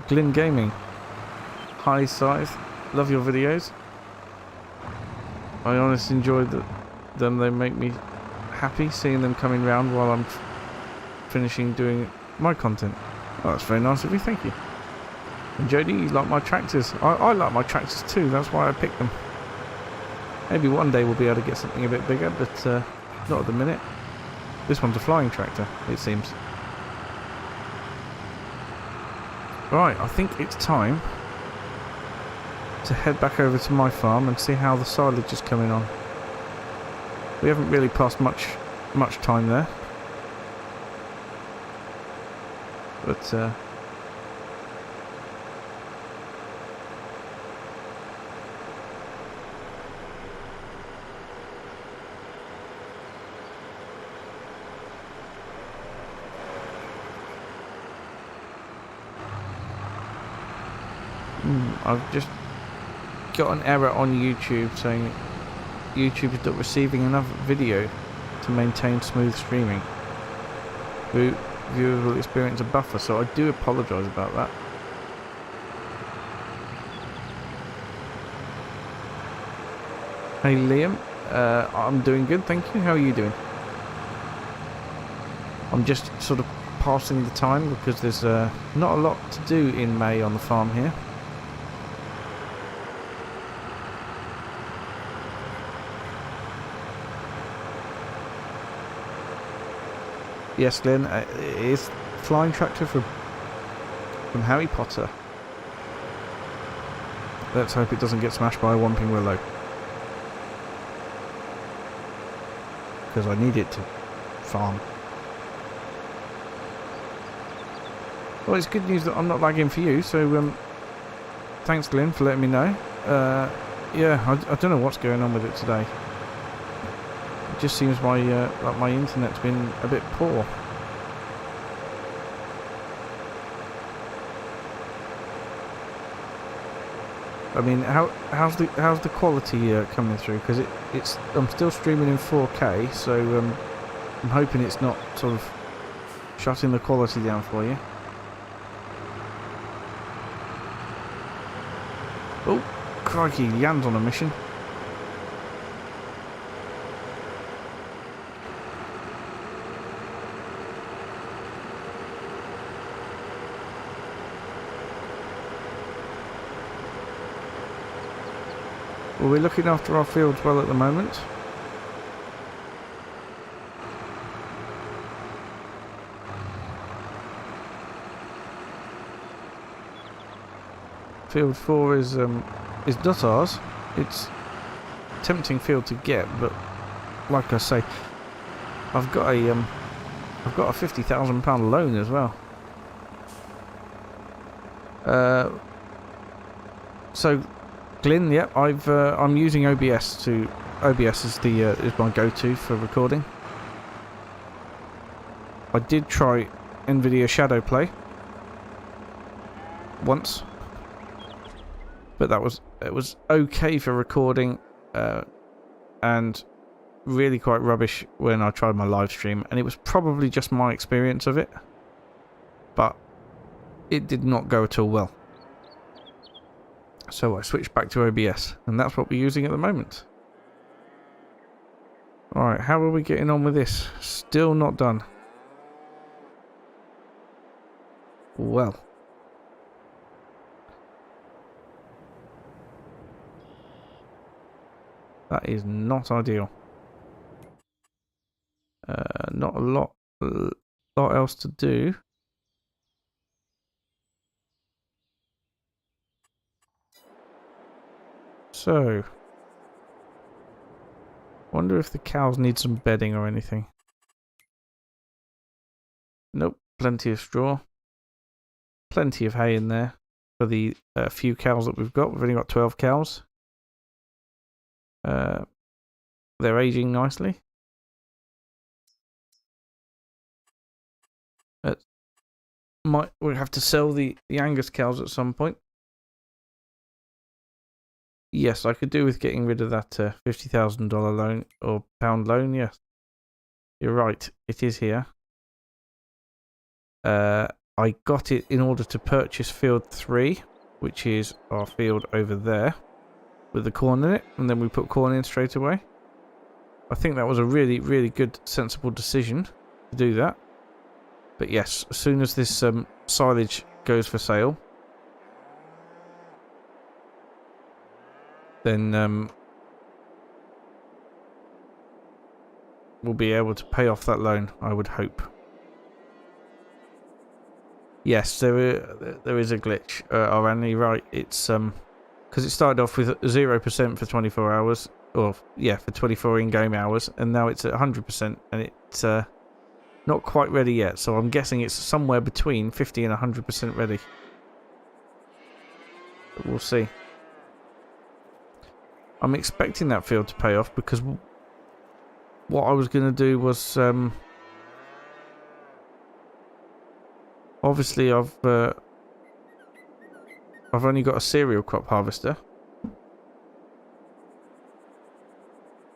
Speaker 1: Glyn Gaming. Hi, Scythe. Love your videos. I honestly enjoy them. They make me happy seeing them coming round while I'm finishing doing my content. Oh, that's very nice of you. Thank you. And Jody, you like my tractors. I like my tractors too. That's why I picked them. Maybe one day we'll be able to get something a bit bigger, but not at the minute. This one's a flying tractor, it seems. Right, I think it's time to head back over to my farm and see how the silage is coming on. We haven't really passed much time there. But I've just got an error on YouTube saying YouTube is not receiving enough video to maintain smooth streaming. Viewers will experience a buffer, so I do apologise about that. Hey Liam, I'm doing good, thank you. How are you doing? I'm just sort of passing the time because there's not a lot to do in May on the farm here. Yes, Glenn, it is flying tractor from Harry Potter. Let's hope it doesn't get smashed by a Whomping Willow. Because I need it to farm. Well, it's good news that I'm not lagging for you, so thanks Glenn for letting me know. Yeah, I don't know what's going on with it today. It just seems like my internet's been a bit poor. I mean, how's the quality coming through? Because I'm still streaming in 4K, so I'm hoping it's not sort of shutting the quality down for you. Oh, crikey, Jan's on a mission. Well, we're looking after our fields well at the moment. Field 4 is not ours. It's a tempting field to get, but like I say, I've got a £50,000 loan as well. So, Glyn, yep, I'm using OBS is my go-to for recording. I did try NVIDIA Shadow Play once, but it was okay for recording, and really quite rubbish when I tried my live stream, and it was probably just my experience of it, but it did not go at all well. So I switched back to OBS, and that's what we're using at the moment. Alright, how are we getting on with this? Still not done. Well. That is not ideal. Not a lot else to do. So, wonder if the cows need some bedding or anything. Nope, plenty of straw. Plenty of hay in there for the few cows that we've got. We've only got 12 cows. They're aging nicely. We'll have to sell the Angus cows at some point. Yes, I could do with getting rid of that $50,000 loan or pound loan. Yes, you're right. It is here. I got it in order to purchase field 3, which is our field over there, with the corn in it, and then we put corn in straight away. I think that was a really, really good, sensible decision to do that. But yes, as soon as this silage goes for sale, then we'll be able to pay off that loan, I would hope. Yes, there is a glitch. Randy, right? It's because it started off with 0% for 24 hours, or yeah, for 24 in-game hours, and now it's at 100%, and it's not quite ready yet. So I'm guessing it's somewhere between 50 and 100% ready. But we'll see. I'm expecting that field to pay off because what I was going to do was obviously I've only got a cereal crop harvester.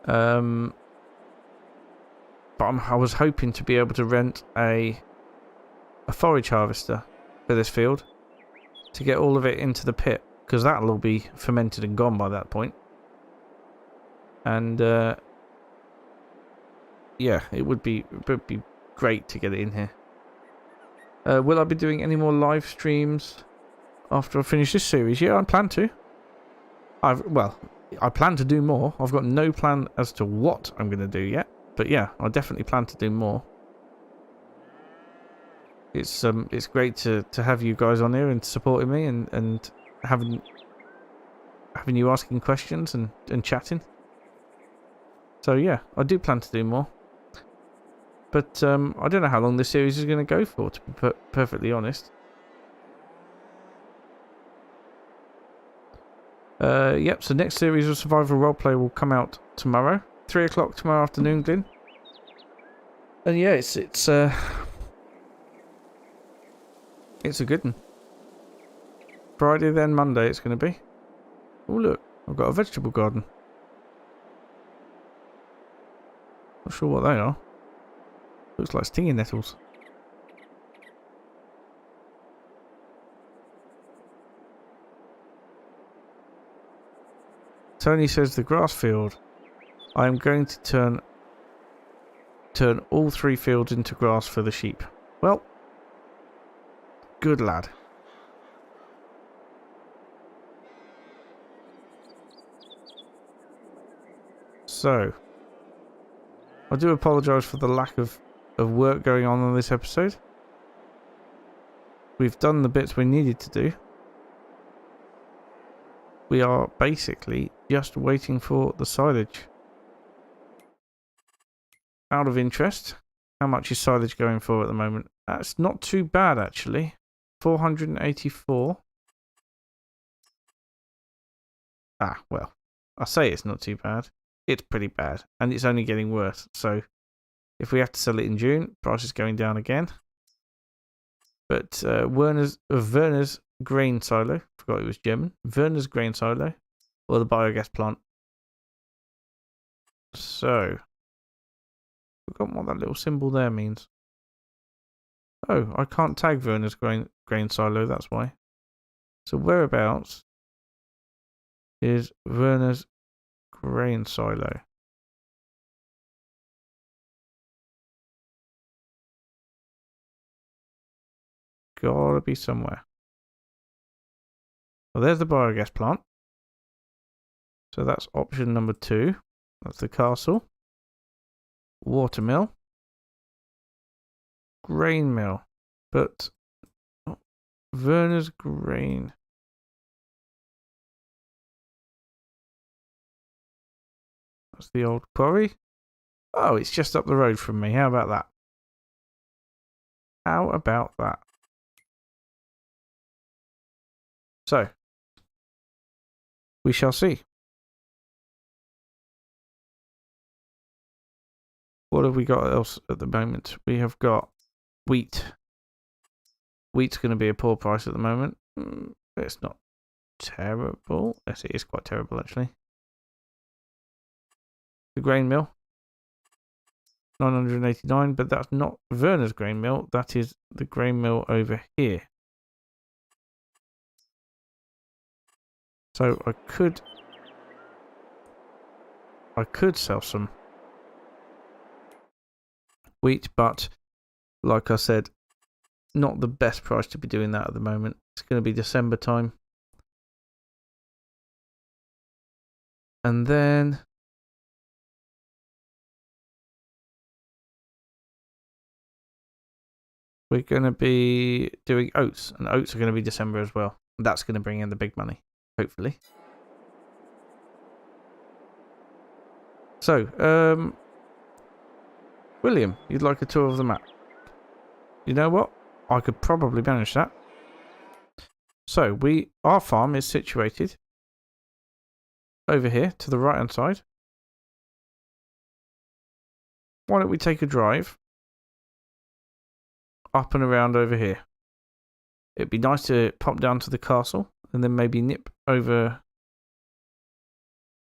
Speaker 1: But I was hoping to be able to rent a forage harvester for this field to get all of it into the pit, because that'll all be fermented and gone by that point. And yeah, it would be great to get it in here. Will I be doing any more live streams after I finish this series? Yeah, I plan to. I plan to do more. I've got no plan as to what I'm going to do yet, but yeah, I definitely plan to do more. It's great to have you guys on here and supporting me and having you asking questions and chatting. So yeah, I do plan to do more. But I don't know how long this series is going to go for, to be perfectly honest. Yep, so next series of Survival Roleplay will come out tomorrow. 3 o'clock tomorrow afternoon, Glyn. And yeah, it's a good one. Friday, then Monday it's going to be. Oh look, I've got a vegetable garden. Not sure what they are. Looks like stinging nettles. Tony says the grass field. I am going to turn all 3 fields into grass for the sheep. Well, good lad. So, I do apologise for the lack of work going on this episode. We've done the bits we needed to do. We are basically just waiting for the silage. Out of interest, how much is silage going for at the moment? That's not too bad actually. 484. Ah, well, I say it's not too bad. It's pretty bad, and it's only getting worse. So, if we have to sell it in June, price is going down again. But Werner's grain silo, forgot it was German. Werner's grain silo, or the biogas plant. So, forgotten what that little symbol there means. Oh, I can't tag Werner's grain silo. That's why. So whereabouts is Werner's grain silo? Gotta be somewhere. Well, there's the biogas plant. So that's option number 2. That's the castle. Watermill. Grain mill. But Werner's grain. That's the old quarry. Oh, it's just up the road from me. How about that? How about that? So, we shall see. What have we got else at the moment? We have got wheat. Wheat's going to be a poor price at the moment. It's not terrible. Yes, it is quite terrible actually. The grain mill. 989, but that's not Werner's grain mill. That is the grain mill over here. So I could sell some wheat, but like I said, not the best price to be doing that at the moment. It's going to be December time. And then we're going to be doing oats, and oats are going to be December as well. And that's going to bring in the big money, hopefully. So, William, you'd like a tour of the map? You know what? I could probably manage that. So, our farm is situated over here to the right hand side. Why don't we take a drive up and around over here? It'd be nice to pop down to the castle and then maybe nip over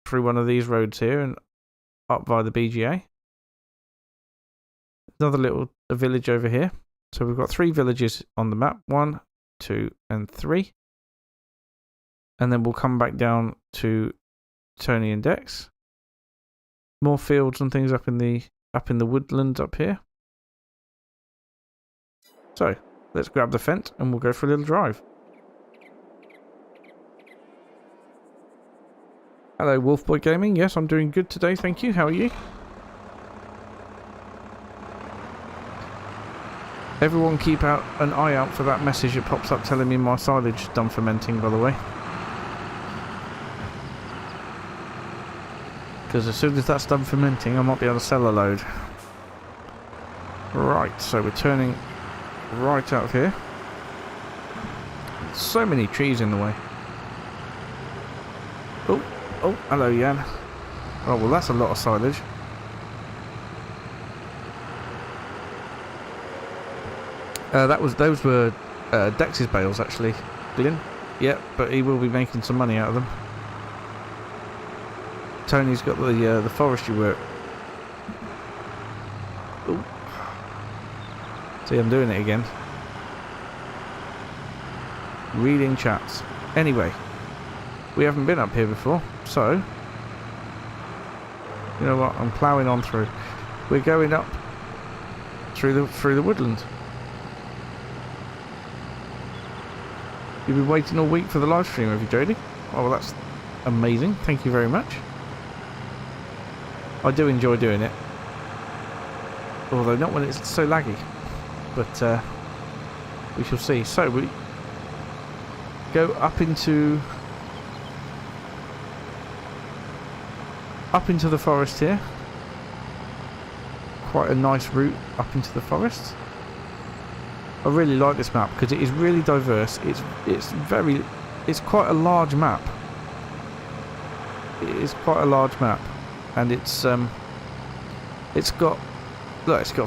Speaker 1: through one of these roads here and up via the BGA. Another little village over here. So we've got 3 villages on the map. 1, 2, and 3. And then we'll come back down to Tony and Dex. More fields and things up in the woodlands up here. So let's grab the fence and we'll go for a little drive. Hello, Wolfboy Gaming. Yes, I'm doing good today, thank you. How are you? Everyone keep an eye out for that message that pops up telling me my silage is done fermenting, by the way. Because as soon as that's done fermenting, I might be able to sell a load. Right, so we're turning right out of here. So many trees in the way. Oh, hello, Jan. Oh, well, that's a lot of silage. Those were Dex's bales, actually, Glyn. Yep, but he will be making some money out of them. Tony's got the forestry work. Ooh. See, I'm doing it again. Reading chats. Anyway, we haven't been up here before, so you know what? I'm ploughing on through. We're going up through the woodland. You've been waiting all week for the live stream, have you, Jodie? Oh, well, that's amazing. Thank you very much. I do enjoy doing it. Although not when it's so laggy. But we shall see. So we go up into the forest here. Quite a nice route up into the forest. I really like this map because it is really diverse. It's quite a large map. It is quite a large map, and it's got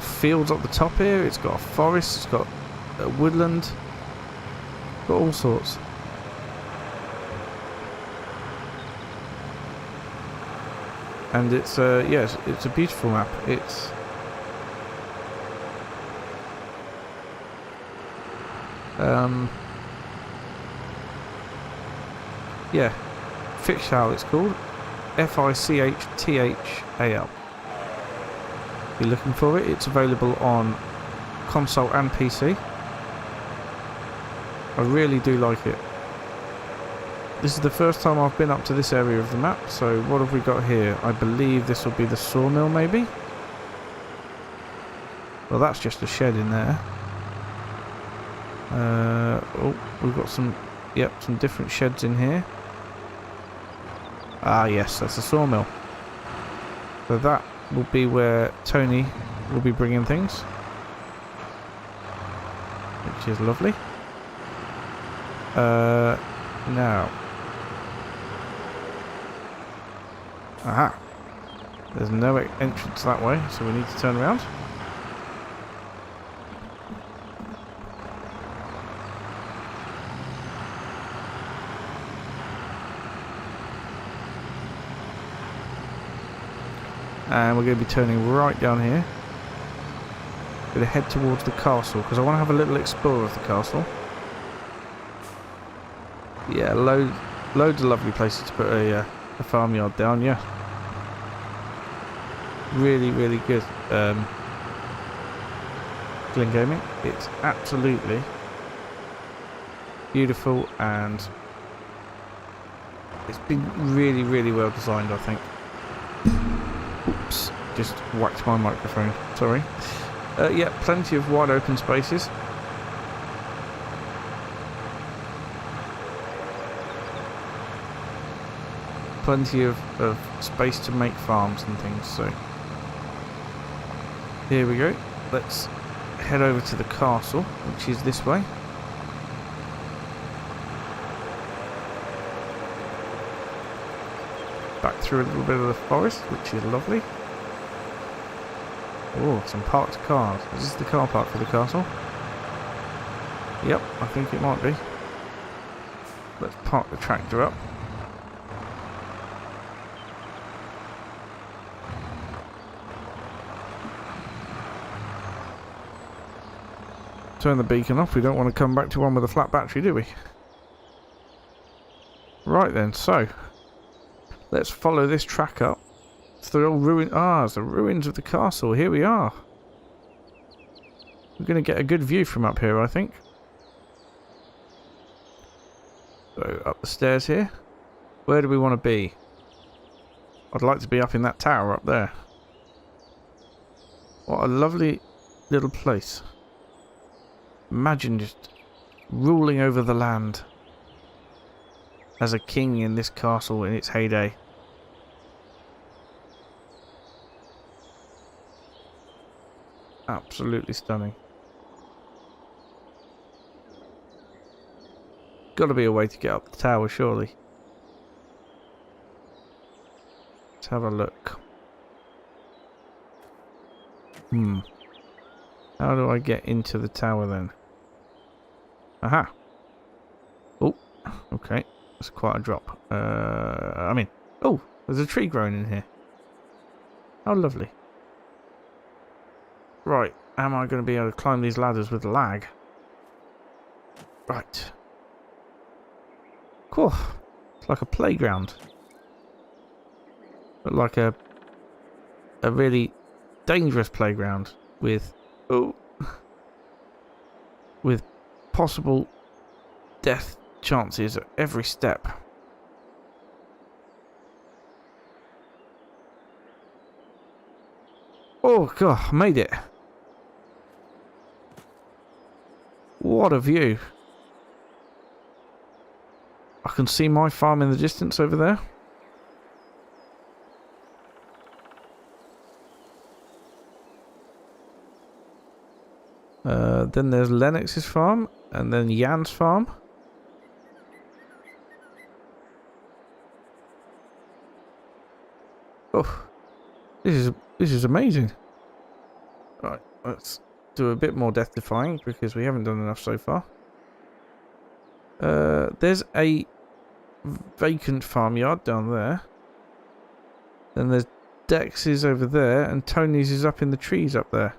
Speaker 1: fields up the top here. It's got a forest. It's got a woodland. Got all sorts. And it's yes, it's a beautiful map. It's yeah, Fichthal it's called. Fichthal. If you're looking for it, it's available on console and PC. I really do like it. This is the first time I've been up to this area of the map, so what have we got here? I believe this will be the sawmill, maybe? Well, that's just a shed in there. Oh, we've got some different sheds in here. Ah, yes, that's a sawmill. So that will be where Tony will be bringing things, which is lovely. Now, aha, there's no entrance that way, so we need to turn around. And we're going to be turning right down here. going to head towards the castle because I want to have a little explore of the castle. Yeah, loads of lovely places to put a farmyard down, yeah. Really, really good. Glen Gaming. It's absolutely beautiful and it's been really, really well designed, I think. Oops, just whacked my microphone. Sorry. Yeah, plenty of wide open spaces. Plenty of space to make farms and things, so here we go. Let's head over to the castle, which is this way. Back through a little bit of the forest, which is lovely. Oh, some parked cars. Is this the car park for the castle? Yep, I think it might be. Let's park the tractor up. Turn the beacon off. We don't want to come back to one with a flat battery, do we? Right then, so let's follow this track up. It's the old ruin. Ah, it's the ruins of the castle. Here we are. We're going to get a good view from up here, I think. So up the stairs here. Where do we want to be? I'd like to be up in that tower up there. What a lovely little place. Imagine just ruling over the land as a king in this castle in its heyday. Absolutely stunning. Got to be a way to get up the tower, surely. Let's have a look. How do I get into the tower then? Aha. Oh, okay. That's quite a drop. I mean, oh, there's a tree growing in here. How lovely. Right, am I going to be able to climb these ladders with lag? Right. Cool. It's like a playground. But like a really dangerous playground with with possible death chances at every step. Oh god, I made it. What a view. I can see my farm in the distance over there. Then there's Lennox's farm, and then Jan's farm. Oh, this is amazing. Right, let's do a bit more death defying because we haven't done enough so far. There's a vacant farmyard down there. Then there's Dex's over there, and Tony's is up in the trees up there.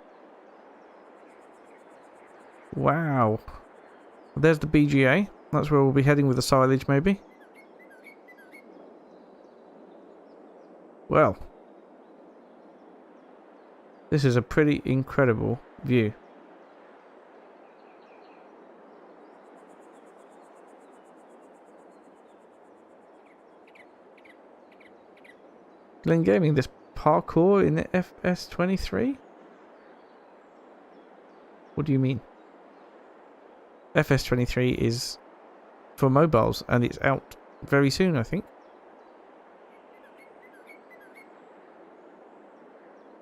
Speaker 1: Wow. There's the BGA. That's where we'll be heading with the silage, maybe. Well, this is a pretty incredible view. Glen Gaming, this parkour in the FS23? What do you mean? FS23 is for mobiles and it's out very soon, I think.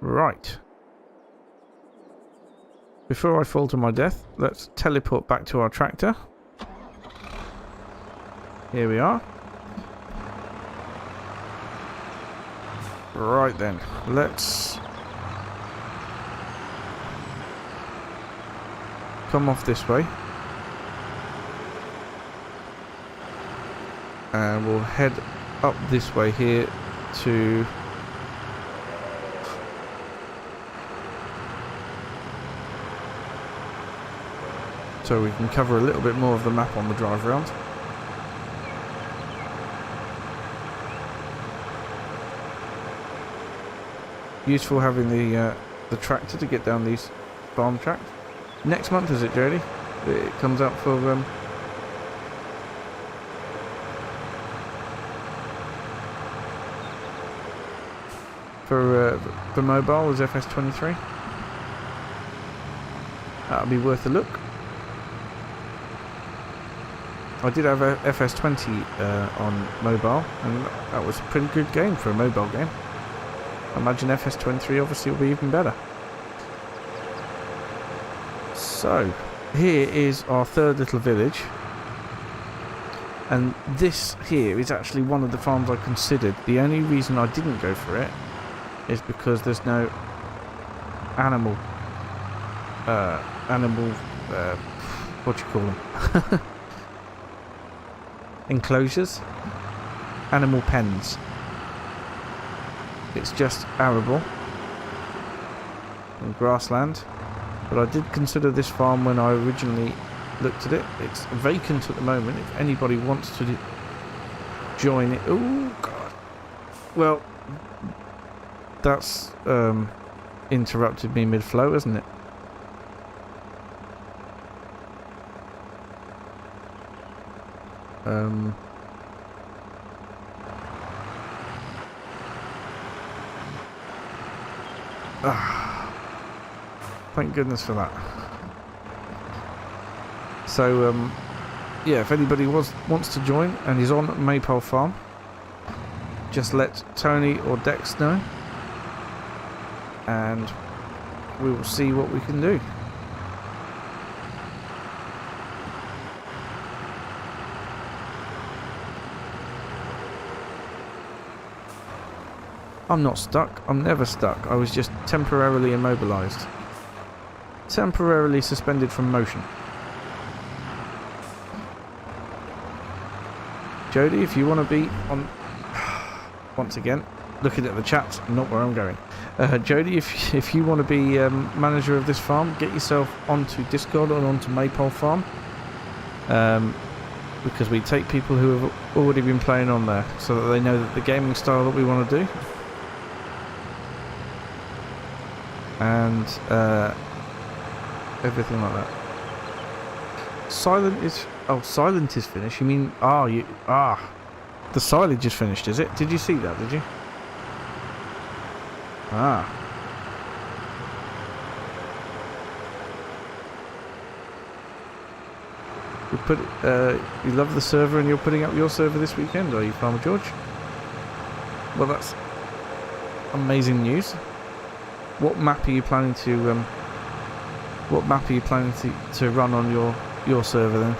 Speaker 1: Right. Before I fall to my death, let's teleport back to our tractor. Here we are. Right then, let's come off this way. And we'll head up this way here to so we can cover a little bit more of the map on the drive round. Useful having the tractor to get down these farm tracks. Next month, is it, Jody? It comes out for mobile as FS23. That'll be worth a look. I did have a FS20 on mobile, and that was a pretty good game for a mobile game. I imagine FS23 obviously will be even better. So, here is our third little village. And this here is actually one of the farms I considered. The only reason I didn't go for it is because there's no animal, what do you call them? Enclosures? Animal pens. It's just arable and grassland. But I did consider this farm when I originally looked at it. It's vacant at the moment. If anybody wants to join it... Oh, God. Well, that's interrupted me mid-flow, hasn't it? Thank goodness for that. So, yeah, if anybody wants to join and is on Maypole Farm, just let Tony or Dex know, and we will see what we can do. I'm not stuck. I'm never stuck. I was just temporarily immobilized. Temporarily suspended from motion. Jody, if you want to be on... Once again, looking at the chat, not where I'm going. Jody, if you want to be manager of this farm, get yourself onto Discord and onto Maypole Farm. Because we take people who have already been playing on there, so that they know that the gaming style that we want to do. And everything like that. Silent is finished. You mean the silage is finished, is it? Did you see that? Did you? You love the server and you're putting up your server this weekend, are you, Farmer George? Well, that's amazing news. What map are you planning to run on your server then?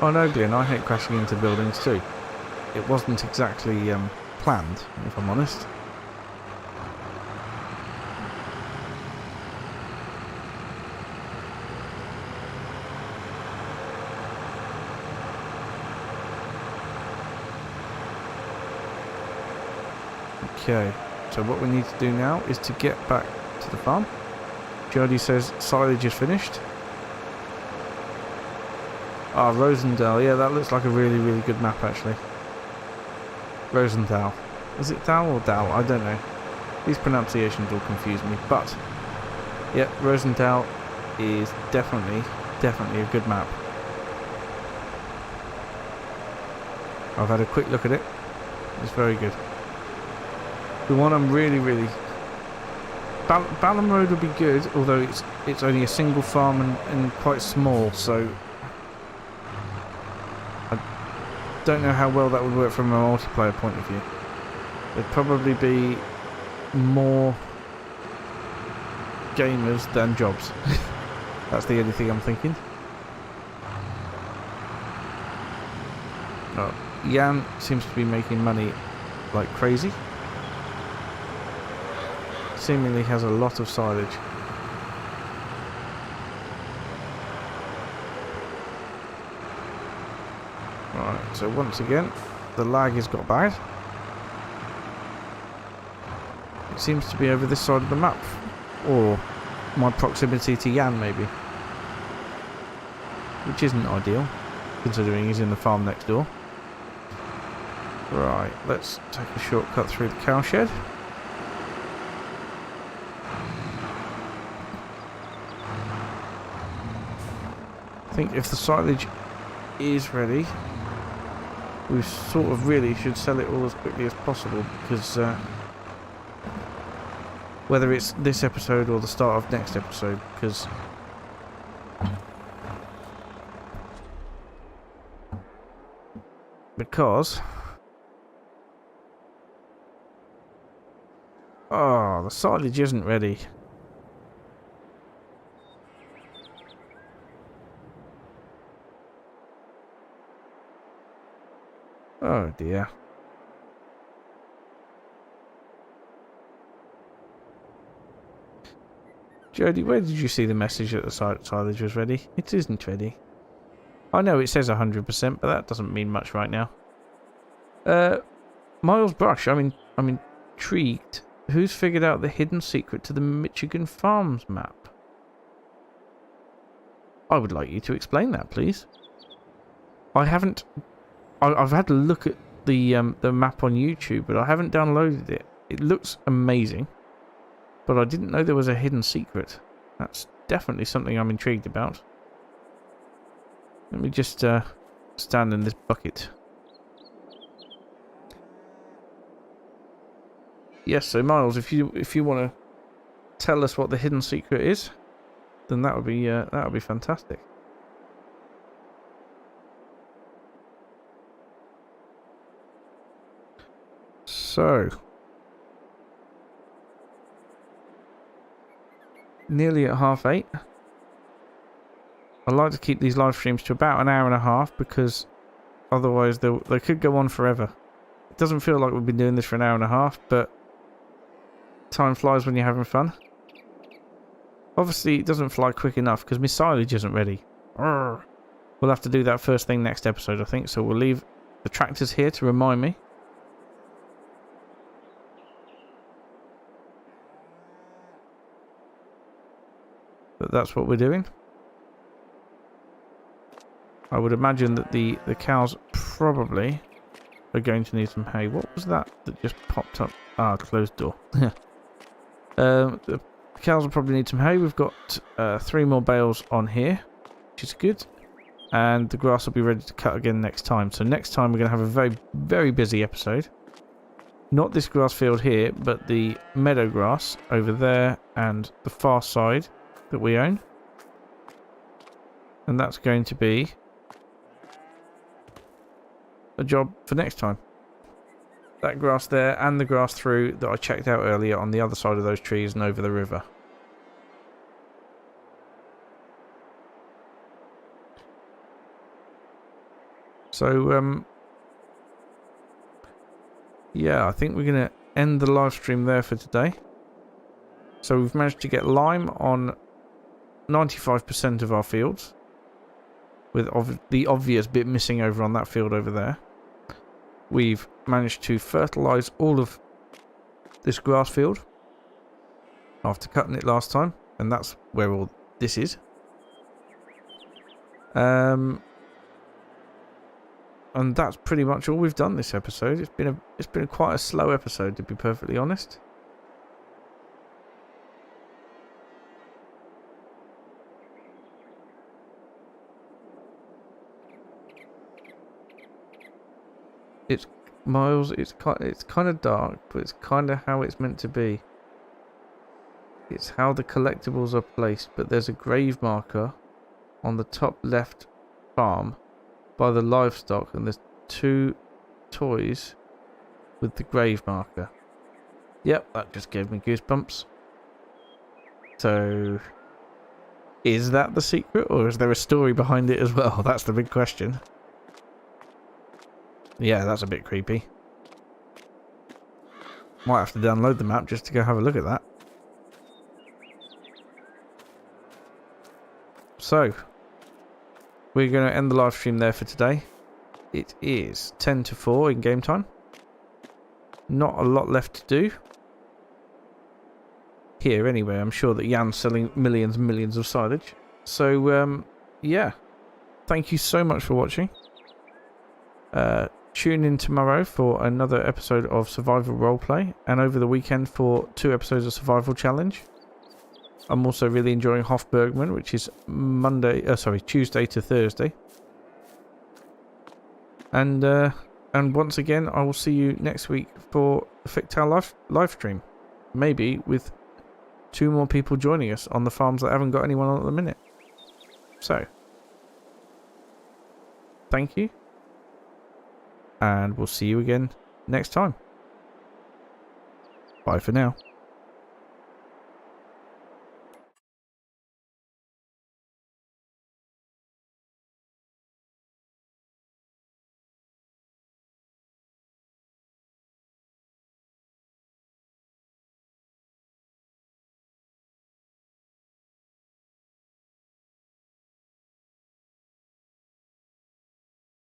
Speaker 1: Oh no, Glenn, I hate crashing into buildings too. It wasn't exactly planned, if I'm honest. Okay, so what we need to do now is to get back to the farm. Jody says silage is finished. Ah, Rosendale. Yeah, that looks like a really, really good map, actually. Rosendale. Is it Dal or Dal? I don't know. These pronunciations will confuse me. But, yeah, Rosendale is definitely a good map. I've had a quick look at it. It's very good. The one I'm really... Balham Road would be good, although it's only a single farm and quite small, so... I don't know how well that would work from a multiplayer point of view. There'd probably be more gamers than jobs. That's the only thing I'm thinking. Oh, Jan seems to be making money like crazy. Seemingly has a lot of silage. Alright, so once again, the lag has got bad. It seems to be over this side of the map. Or my proximity to Jan, maybe. Which isn't ideal, considering he's in the farm next door. Right, let's take a shortcut through the cowshed. I think if the silage is ready, we sort of really should sell it all as quickly as possible, because whether it's this episode or the start of next episode, because oh, the silage isn't ready. Oh dear. Jody, where did you see the message that the silage was ready? It isn't ready. I know it says 100%, but that doesn't mean much right now. Miles Brush, I'm intrigued. Who's figured out the hidden secret to the Michigan Farms map? I would like you to explain that, please. I haven't... I've had a look at the map on YouTube, but I haven't downloaded it. It looks amazing, but I didn't know there was a hidden secret. That's definitely something I'm intrigued about. Let me just stand in this bucket. Yes, so Miles, if you want to tell us what the hidden secret is, then that would be fantastic. So, nearly at 8:30. I like to keep these live streams to about an hour and a half, because otherwise they could go on forever. It doesn't feel like we've been doing this for an hour and a half, but time flies when you're having fun. Obviously, it doesn't fly quick enough because my silage isn't ready. We'll have to do that first thing next episode, I think. So we'll leave the tractors here to remind me. But that's what we're doing. I would imagine that the cows probably are going to need some hay. What was that just popped up? Ah, closed door. The cows will probably need some hay. We've got 3 more bales on here, which is good. And the grass will be ready to cut again next time. So next time we're going to have a very, very busy episode. Not this grass field here, but the meadow grass over there and the far side that we own. And that's going to be a job for next time. That grass there and the grass through that I checked out earlier on the other side of those trees and over the river. So, yeah, I think we're going to end the live stream there for today. So we've managed to get lime on 95% of our fields, with the obvious bit missing over on that field over there. We've managed to fertilise all of this grass field after cutting it last time, and that's where all this is. And that's pretty much all we've done this episode. It's been quite a slow episode, to be perfectly honest. It's Miles. It's kind of dark, but it's kind of how it's meant to be. It's how the collectibles are placed, but there's a grave marker on the top left farm by the livestock, and there's 2 toys with the grave marker. Yep, that just gave me goosebumps. So, is that the secret, or is there a story behind it as well? That's the big question. Yeah, that's a bit creepy. Might have to download the map just to go have a look at that. So, we're going to end the live stream there for today. it is 10 to 4 in game time. Not a lot left to do. Here, anyway. I'm sure that Jan's selling millions and millions of silage. So, yeah. Thank you so much for watching. Tune in tomorrow for another episode of Survival Roleplay, and over the weekend for 2 episodes of Survival Challenge. I'm also really enjoying Hofbergman, which is Tuesday to Thursday. And once again, I will see you next week for the Fichthal live stream. Maybe with 2 more people joining us on the farms that haven't got anyone on at the minute. So, thank you. And we'll see you again next time. Bye for now.